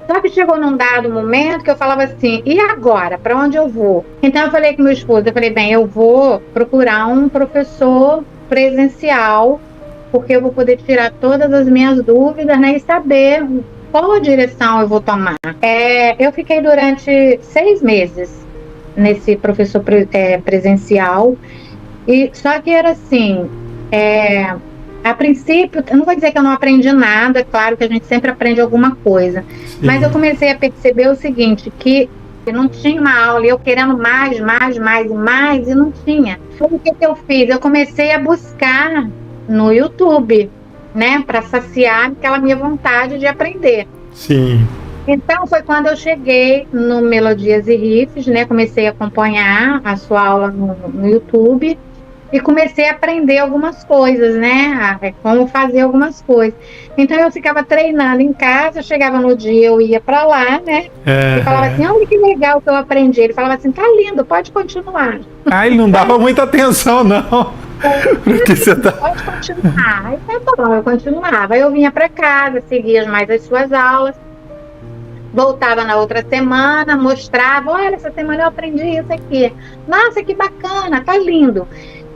Só que chegou num dado momento que eu falava assim, e agora? Para onde eu vou? Então eu falei com meu esposo, eu falei, bem, eu vou procurar um professor presencial, porque eu vou poder tirar todas as minhas dúvidas, né, e saber qual a direção eu vou tomar. Eu fiquei durante 6 meses nesse professor presencial, e só que era assim, a princípio, eu não vou dizer que eu não aprendi nada, claro que a gente sempre aprende alguma coisa. Sim. Mas eu comecei a perceber o seguinte, que não tinha uma aula, e eu querendo mais, e não tinha. O que eu fiz? Eu comecei a buscar no YouTube, né, para saciar aquela minha vontade de aprender. Sim. Então foi quando eu cheguei no Melodias e Riffs, né, comecei a acompanhar a sua aula no YouTube, e comecei a aprender algumas coisas, né? Como fazer algumas coisas. Então eu ficava treinando em casa, chegava no dia, eu ia para lá, né? E falava assim, olha que legal que eu aprendi. Ele falava assim, tá lindo, pode continuar. Ah, ele não dava muita atenção, não. Porque você tá... Pode continuar. Aí tá bom, eu continuava. Aí eu vinha para casa, seguia mais as suas aulas, voltava na outra semana, mostrava, olha, essa semana eu aprendi isso aqui. Nossa, que bacana, tá lindo.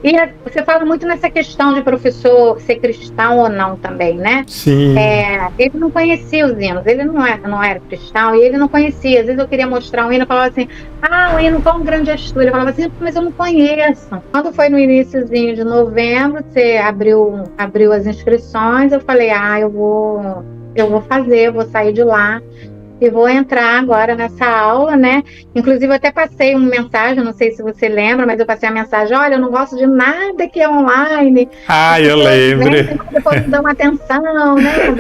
E você fala muito nessa questão de professor ser cristão ou não também, né? Sim. Ele não conhecia os hinos, ele não era cristão e ele não conhecia. Às vezes eu queria mostrar um hino e falava assim, o hino qual um grande estudo. Ele falava assim, mas eu não conheço. Quando foi no iniciozinho de novembro, você abriu as inscrições, eu falei, eu vou fazer, eu vou sair de lá. E vou entrar agora nessa aula, né? Inclusive, eu até passei uma mensagem, não sei se você lembra, mas eu passei a mensagem, olha, eu não gosto de nada que é online. Eu lembro. Depois não dão atenção, né?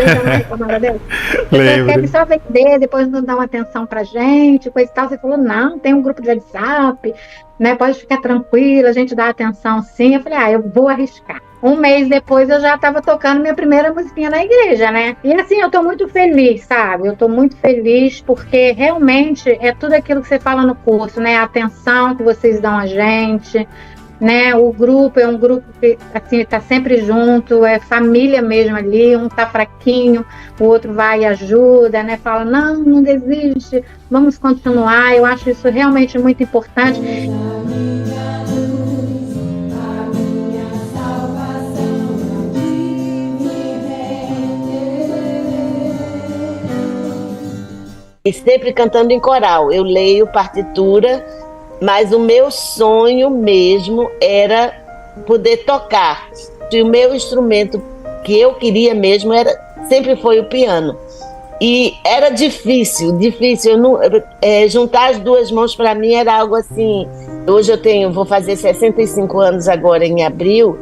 Lembro. Quer só vender, depois não dão atenção pra gente, coisa e tal. Você falou, não, tem um grupo de WhatsApp, né? Pode ficar tranquila, a gente dá atenção sim. Eu falei, eu vou arriscar. Um mês depois eu já estava tocando minha primeira musiquinha na igreja, né? E assim, eu tô muito feliz, sabe? Eu tô muito feliz porque realmente é tudo aquilo que você fala no curso, né? A atenção que vocês dão a gente, né? O grupo é um grupo que, assim, tá sempre junto, é família mesmo ali, um tá fraquinho, o outro vai e ajuda, né? Fala, não desiste, vamos continuar. Eu acho isso realmente muito importante. E sempre cantando em coral. Eu leio partitura, mas o meu sonho mesmo era poder tocar. E o meu instrumento que eu queria mesmo sempre foi o piano. E era difícil. Eu não, juntar as duas mãos para mim era algo assim. Hoje vou fazer 65 anos agora em abril.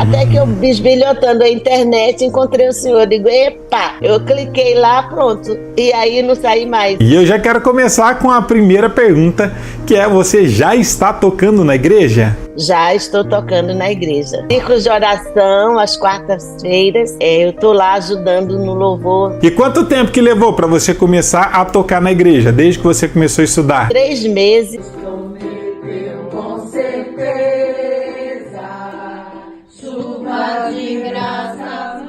Até que eu, bisbilhotando a internet, encontrei o senhor. Digo, epa, eu cliquei lá, pronto. E aí não saí mais. E eu já quero começar com a primeira pergunta, que é: você já está tocando na igreja? Já estou tocando na igreja. Círculos de oração, às quartas-feiras. Eu estou lá ajudando no louvor. E quanto tempo que levou para você começar a tocar na igreja, desde que você começou a estudar? 3 meses. Com certeza, chuva de graça.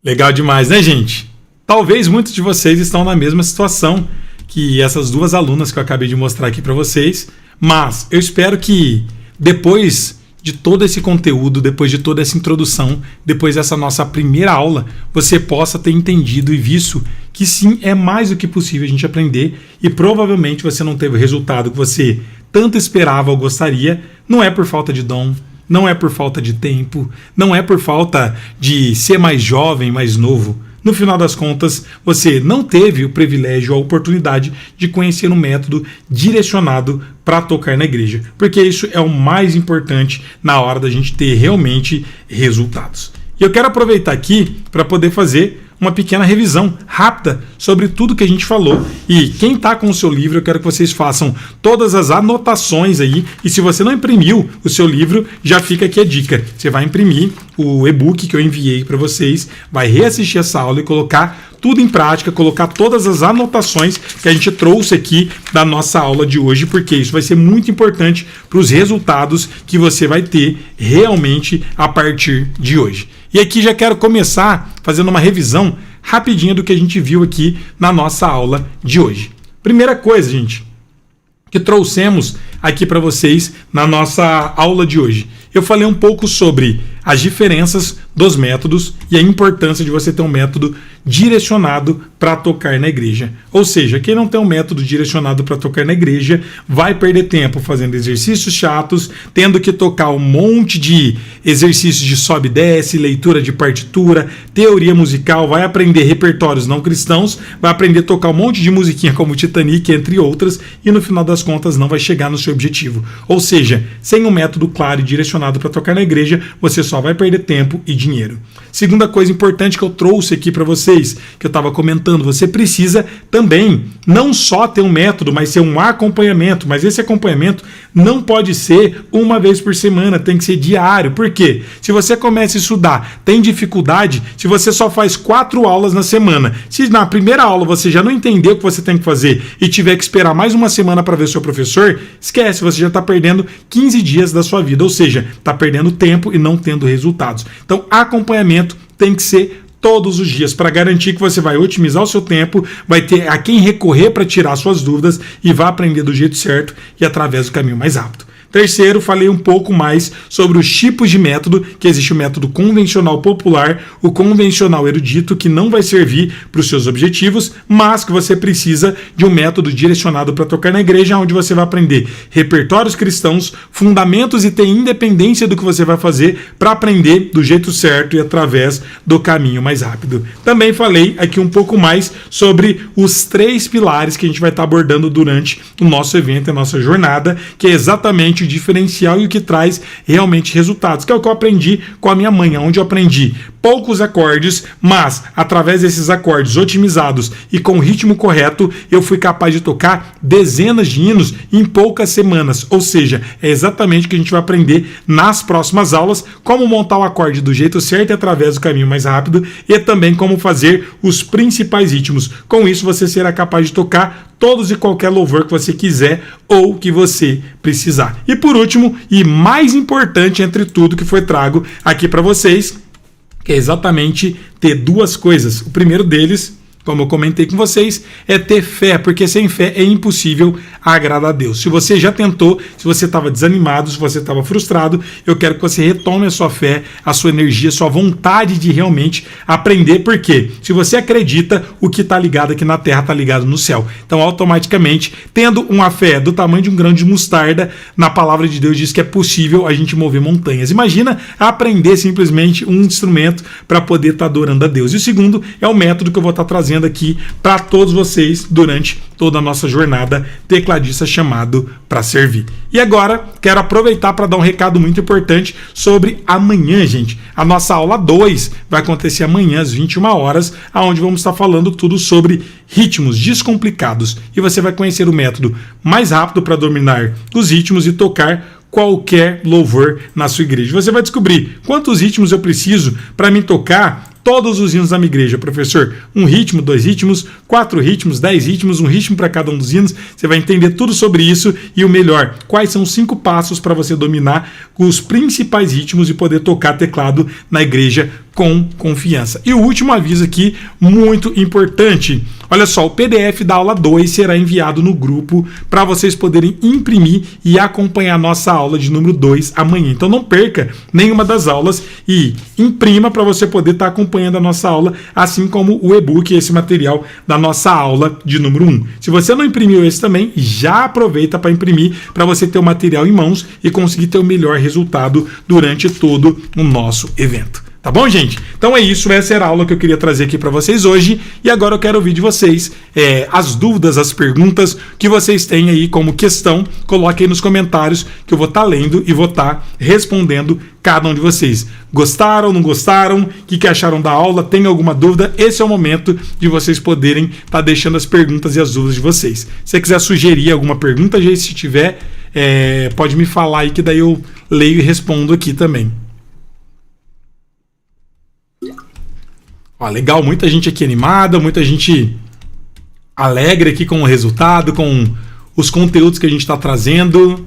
Legal demais, né, gente? Talvez muitos de vocês estão na mesma situação que essas duas alunas que eu acabei de mostrar aqui para vocês, mas eu espero que depois de todo esse conteúdo, depois de toda essa introdução, depois dessa nossa primeira aula, você possa ter entendido e visto que sim, é mais do que possível a gente aprender, e provavelmente você não teve o resultado que você tanto esperava ou gostaria. Não é por falta de dom, não é por falta de tempo, não é por falta de ser mais jovem, mais novo. No final das contas, você não teve o privilégio, a oportunidade de conhecer um método direcionado para tocar na igreja, porque isso é o mais importante na hora da gente ter realmente resultados. E eu quero aproveitar aqui para poder fazer uma pequena revisão rápida sobre tudo que a gente falou. E quem está com o seu livro, eu quero que vocês façam todas as anotações aí. E se você não imprimiu o seu livro, já fica aqui a dica. Você vai imprimir o e-book que eu enviei para vocês, vai reassistir essa aula e colocar tudo em prática, colocar todas as anotações que a gente trouxe aqui da nossa aula de hoje, porque isso vai ser muito importante para os resultados que você vai ter realmente a partir de hoje. E aqui já quero começar fazendo uma revisão rapidinha do que a gente viu aqui na nossa aula de hoje. Primeira coisa, gente, que trouxemos aqui para vocês na nossa aula de hoje. Eu falei um pouco sobre as diferenças dos métodos e a importância de você ter um método direcionado para tocar na igreja. Ou seja, quem não tem um método direcionado para tocar na igreja vai perder tempo fazendo exercícios chatos, tendo que tocar um monte de exercícios de sobe e desce, leitura de partitura, teoria musical, vai aprender repertórios não cristãos, vai aprender a tocar um monte de musiquinha como Titanic, entre outras, e no final das contas não vai chegar no seu objetivo. Ou seja, sem um método claro e direcionado para tocar na igreja, você só vai perder tempo e dinheiro. Segunda coisa importante que eu trouxe aqui para vocês, que eu estava comentando, você precisa também não só ter um método, mas ser um acompanhamento. Mas esse acompanhamento não pode ser uma vez por semana, tem que ser diário. Por quê? Se você começa a estudar, tem dificuldade, se você só faz 4 aulas na semana, se na primeira aula você já não entendeu o que você tem que fazer e tiver que esperar mais uma semana para ver o seu professor, esquece, você já está perdendo 15 dias da sua vida, ou seja, está perdendo tempo e não tendo resultados. Então, acompanhamento tem que ser todos os dias, para garantir que você vai otimizar o seu tempo, vai ter a quem recorrer para tirar suas dúvidas e vai aprender do jeito certo e através do caminho mais rápido. Terceiro, falei um pouco mais sobre os tipos de método, que existe o método convencional popular, o convencional erudito, que não vai servir para os seus objetivos, mas que você precisa de um método direcionado para tocar na igreja, onde você vai aprender repertórios cristãos, fundamentos e ter independência do que você vai fazer para aprender do jeito certo e através do caminho mais rápido. Também falei aqui um pouco mais sobre os 3 pilares que a gente vai estar abordando durante o nosso evento, a nossa jornada, que é exatamente realmente o diferencial e o que traz realmente resultados, que é o que eu aprendi com a minha mãe, onde eu aprendi poucos acordes, mas através desses acordes otimizados e com o ritmo correto, eu fui capaz de tocar dezenas de hinos em poucas semanas. Ou seja, é exatamente o que a gente vai aprender nas próximas aulas, como montar o acorde do jeito certo e através do caminho mais rápido, e também como fazer os principais ritmos. Com isso, você será capaz de tocar todos e qualquer louvor que você quiser ou que você precisar. E por último, e mais importante entre tudo que foi trago aqui para vocês, que é exatamente ter duas coisas. O primeiro deles, como eu comentei com vocês, é ter fé, porque sem fé é impossível agradar a Deus. Se você já tentou, se você estava desanimado, se você estava frustrado, eu quero que você retome a sua fé, a sua energia, a sua vontade de realmente aprender, porque se você acredita, o que está ligado aqui na terra está ligado no céu. Então, automaticamente, tendo uma fé do tamanho de um grão de mostarda, na palavra de Deus diz que é possível a gente mover montanhas. Imagina aprender simplesmente um instrumento para poder estar adorando a Deus. E o segundo é o método que eu vou estar trazendo aqui para todos vocês durante toda a nossa jornada tecladista chamado para servir. E agora quero aproveitar para dar um recado muito importante sobre amanhã, gente. A nossa aula 2 vai acontecer amanhã às 21 horas, onde vamos estar falando tudo sobre ritmos descomplicados. E você vai conhecer o método mais rápido para dominar os ritmos e tocar qualquer louvor na sua igreja. Você vai descobrir quantos ritmos eu preciso para me tocar todos os hinos da minha igreja. Professor, 1 ritmo, 2 ritmos, 4 ritmos, 10 ritmos, 1 ritmo para cada um dos hinos. Você vai entender tudo sobre isso e o melhor, quais são os 5 passos para você dominar os principais ritmos e poder tocar teclado na igreja com confiança. E o último aviso aqui, muito importante. Olha só, o PDF da aula 2 será enviado no grupo para vocês poderem imprimir e acompanhar a nossa aula de número 2 amanhã. Então não perca nenhuma das aulas e imprima para você poder estar acompanhando a nossa aula, assim como o e-book, esse material da nossa aula de número 1. Se você não imprimiu esse também, já aproveita para imprimir para você ter o material em mãos e conseguir ter o melhor resultado durante todo o nosso evento. Tá bom, gente? Então é isso, essa era a aula que eu queria trazer aqui para vocês hoje, e agora eu quero ouvir de vocês as dúvidas, as perguntas que vocês têm aí como questão. Coloque aí nos comentários que eu vou estar lendo e vou estar respondendo cada um de vocês. Gostaram, não gostaram? O que acharam da aula? Tem alguma dúvida? Esse é o momento de vocês poderem estar deixando as perguntas e as dúvidas de vocês. Se você quiser sugerir alguma pergunta, gente, se tiver, pode me falar aí que daí eu leio e respondo aqui também. Ó, legal, muita gente aqui animada, muita gente alegre aqui com o resultado, com os conteúdos que a gente está trazendo.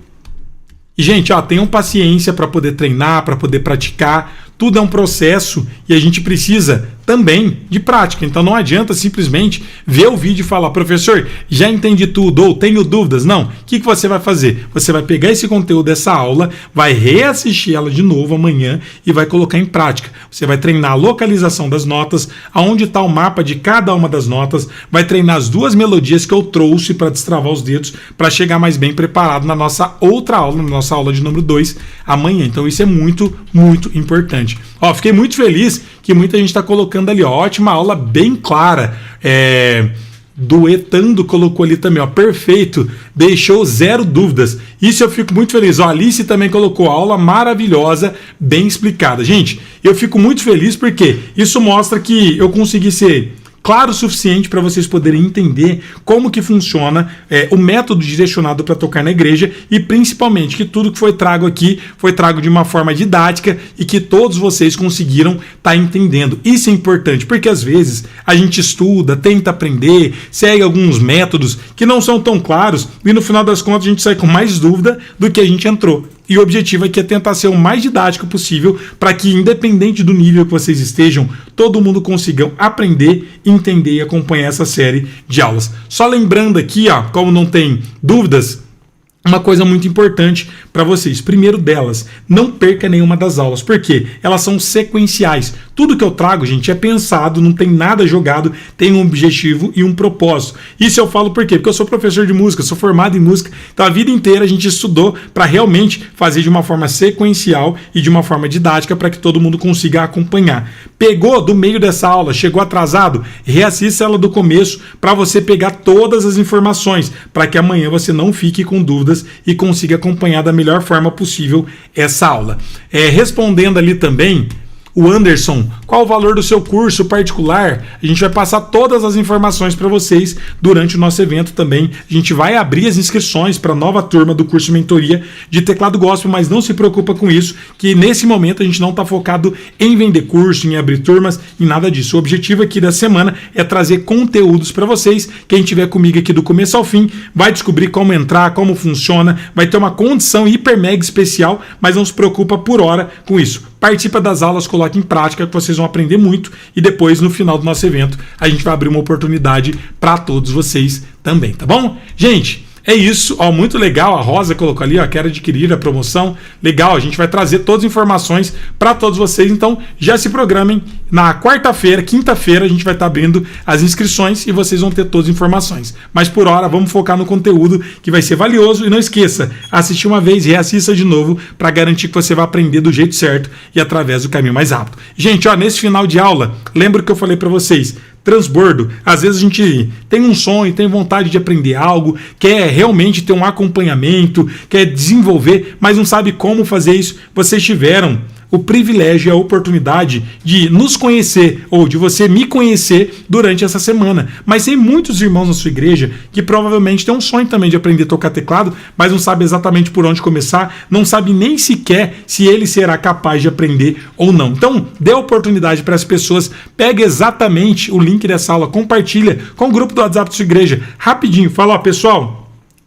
E, gente, ó, tenham paciência para poder treinar, para poder praticar. Tudo é um processo e a gente precisa também de prática. Então não adianta simplesmente ver o vídeo e falar: professor, já entendi tudo, ou tenho dúvidas. Não. O que você vai fazer? Você vai pegar esse conteúdo dessa aula, vai reassistir ela de novo amanhã e vai colocar em prática. Você vai treinar a localização das notas, aonde está o mapa de cada uma das notas, vai treinar as 2 melodias que eu trouxe para destravar os dedos, para chegar mais bem preparado na nossa outra aula, na nossa aula de número 2 amanhã. Então isso é muito, muito importante. Ó, fiquei muito feliz que muita gente está colocando ali, ó, ótima aula, bem clara. Duetando colocou ali também, ó, perfeito, deixou 0 dúvidas. Isso eu fico muito feliz. Ó, a Alice também colocou aula maravilhosa, bem explicada. Gente, eu fico muito feliz porque isso mostra que eu consegui ser claro o suficiente para vocês poderem entender como que funciona o método direcionado para tocar na igreja, e principalmente que tudo que foi trago aqui foi trago de uma forma didática e que todos vocês conseguiram estar entendendo. Isso é importante, porque às vezes a gente estuda, tenta aprender, segue alguns métodos que não são tão claros e no final das contas a gente sai com mais dúvida do que a gente entrou. E o objetivo aqui é tentar ser o mais didático possível para que, independente do nível que vocês estejam, todo mundo consiga aprender, entender e acompanhar essa série de aulas. Só lembrando aqui, ó, como não tem dúvidas, uma coisa muito importante para vocês. Primeiro delas, não perca nenhuma das aulas, porque elas são sequenciais. Tudo que eu trago, gente, é pensado, não tem nada jogado, tem um objetivo e um propósito. Isso eu falo por quê? Porque eu sou professor de música, sou formado em música, então a vida inteira a gente estudou para realmente fazer de uma forma sequencial e de uma forma didática para que todo mundo consiga acompanhar. Pegou do meio dessa aula, chegou atrasado, reassista ela do começo para você pegar todas as informações, para que amanhã você não fique com dúvidas e consiga acompanhar da melhor forma possível essa aula. Respondendo ali também, o Anderson, qual o valor do seu curso particular? A gente vai passar todas as informações para vocês durante o nosso evento também. A gente vai abrir as inscrições para a nova turma do curso Mentoria de Teclado Gospel, mas não se preocupa com isso, que nesse momento a gente não está focado em vender curso, em abrir turmas, em nada disso. O objetivo aqui da semana é trazer conteúdos para vocês. Quem estiver comigo aqui do começo ao fim vai descobrir como entrar, como funciona, vai ter uma condição hiper mega especial, mas não se preocupa por hora com isso. Participa das aulas, coloque em prática, que vocês vão aprender muito, e depois, no final do nosso evento, a gente vai abrir uma oportunidade para todos vocês também, tá bom? Gente, é isso, ó, muito legal, a Rosa colocou ali, ó, quero adquirir a promoção, legal, a gente vai trazer todas as informações para todos vocês, então já se programem, na quarta-feira, quinta-feira, a gente vai estar abrindo as inscrições e vocês vão ter todas as informações, mas por hora vamos focar no conteúdo que vai ser valioso, e não esqueça, assistir uma vez e reassista de novo para garantir que você vai aprender do jeito certo e através do caminho mais rápido. Gente, ó, nesse final de aula, lembra que eu falei para vocês, transbordo, às vezes a gente tem um sonho, tem vontade de aprender algo, quer realmente ter um acompanhamento, quer desenvolver, mas não sabe como fazer isso. Vocês tiveram o privilégio e a oportunidade de nos conhecer, ou de você me conhecer durante essa semana. Mas tem muitos irmãos na sua igreja que provavelmente tem um sonho também de aprender a tocar teclado, mas não sabe exatamente por onde começar, não sabe nem sequer se ele será capaz de aprender ou não. Então, dê a oportunidade para as pessoas, pega exatamente o link dessa aula, compartilha com o grupo do WhatsApp da sua igreja, rapidinho, fala, ó, pessoal,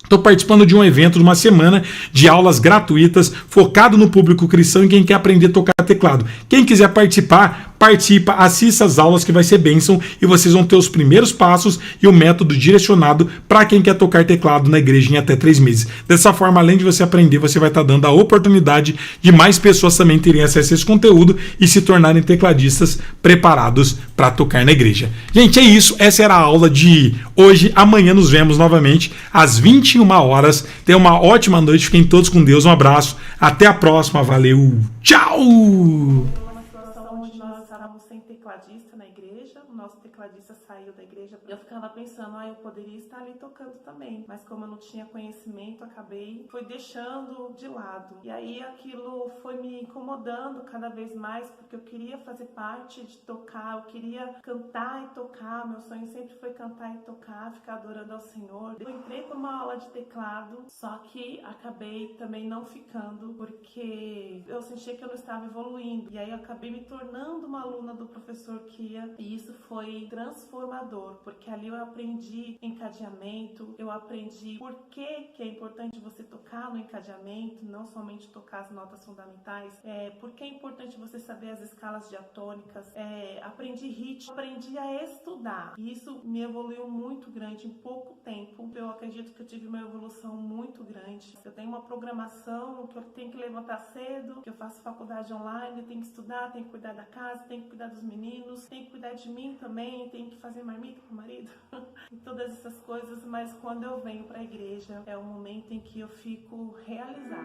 estou participando de um evento, de uma semana de aulas gratuitas, focado no público cristão e quem quer aprender a tocar teclado. Quem quiser participar, participa, assista as aulas que vai ser bênção e vocês vão ter os primeiros passos e o método direcionado para quem quer tocar teclado na igreja em até 3 meses. Dessa forma, além de você aprender, você vai estar dando a oportunidade de mais pessoas também terem acesso a esse conteúdo e se tornarem tecladistas preparados para tocar na igreja. Gente, é isso. Essa era a aula de hoje. Amanhã nos vemos novamente às 21 horas. Tenham uma ótima noite. Fiquem todos com Deus. Um abraço. Até a próxima. Valeu. Tchau! Sem tecladista na igreja, o nosso tecladista saiu da igreja. Eu ficava pensando, eu poderia estar ali tocando também, mas como eu não tinha conhecimento, fui deixando de lado. E aí aquilo foi me incomodando cada vez mais, porque eu queria fazer parte de tocar, eu queria cantar e tocar. Meu sonho sempre foi cantar e tocar, ficar adorando ao Senhor. Eu entrei para uma aula de teclado, só que acabei também não ficando, porque eu sentia que eu não estava evoluindo. E aí eu acabei me tornando uma aluna do professor Kia, e isso foi transformador, porque ali eu aprendi encadeamento, eu aprendi por que é importante você tocar no encadeamento, não somente tocar as notas fundamentais, por que é importante você saber as escalas diatônicas, aprendi ritmo, aprendi a estudar, e isso me evoluiu muito grande em pouco tempo. Eu acredito que eu tive uma evolução muito grande. Eu tenho uma programação que eu tenho que levantar cedo, que eu faço faculdade online, eu tenho que estudar, tenho que cuidar da casa, tenho que cuidar dos meninos, tenho que cuidar de mim também, tenho que fazer marmita pro marido e todas essas coisas, mas quando eu venho para a igreja é o momento em que eu fico realizada.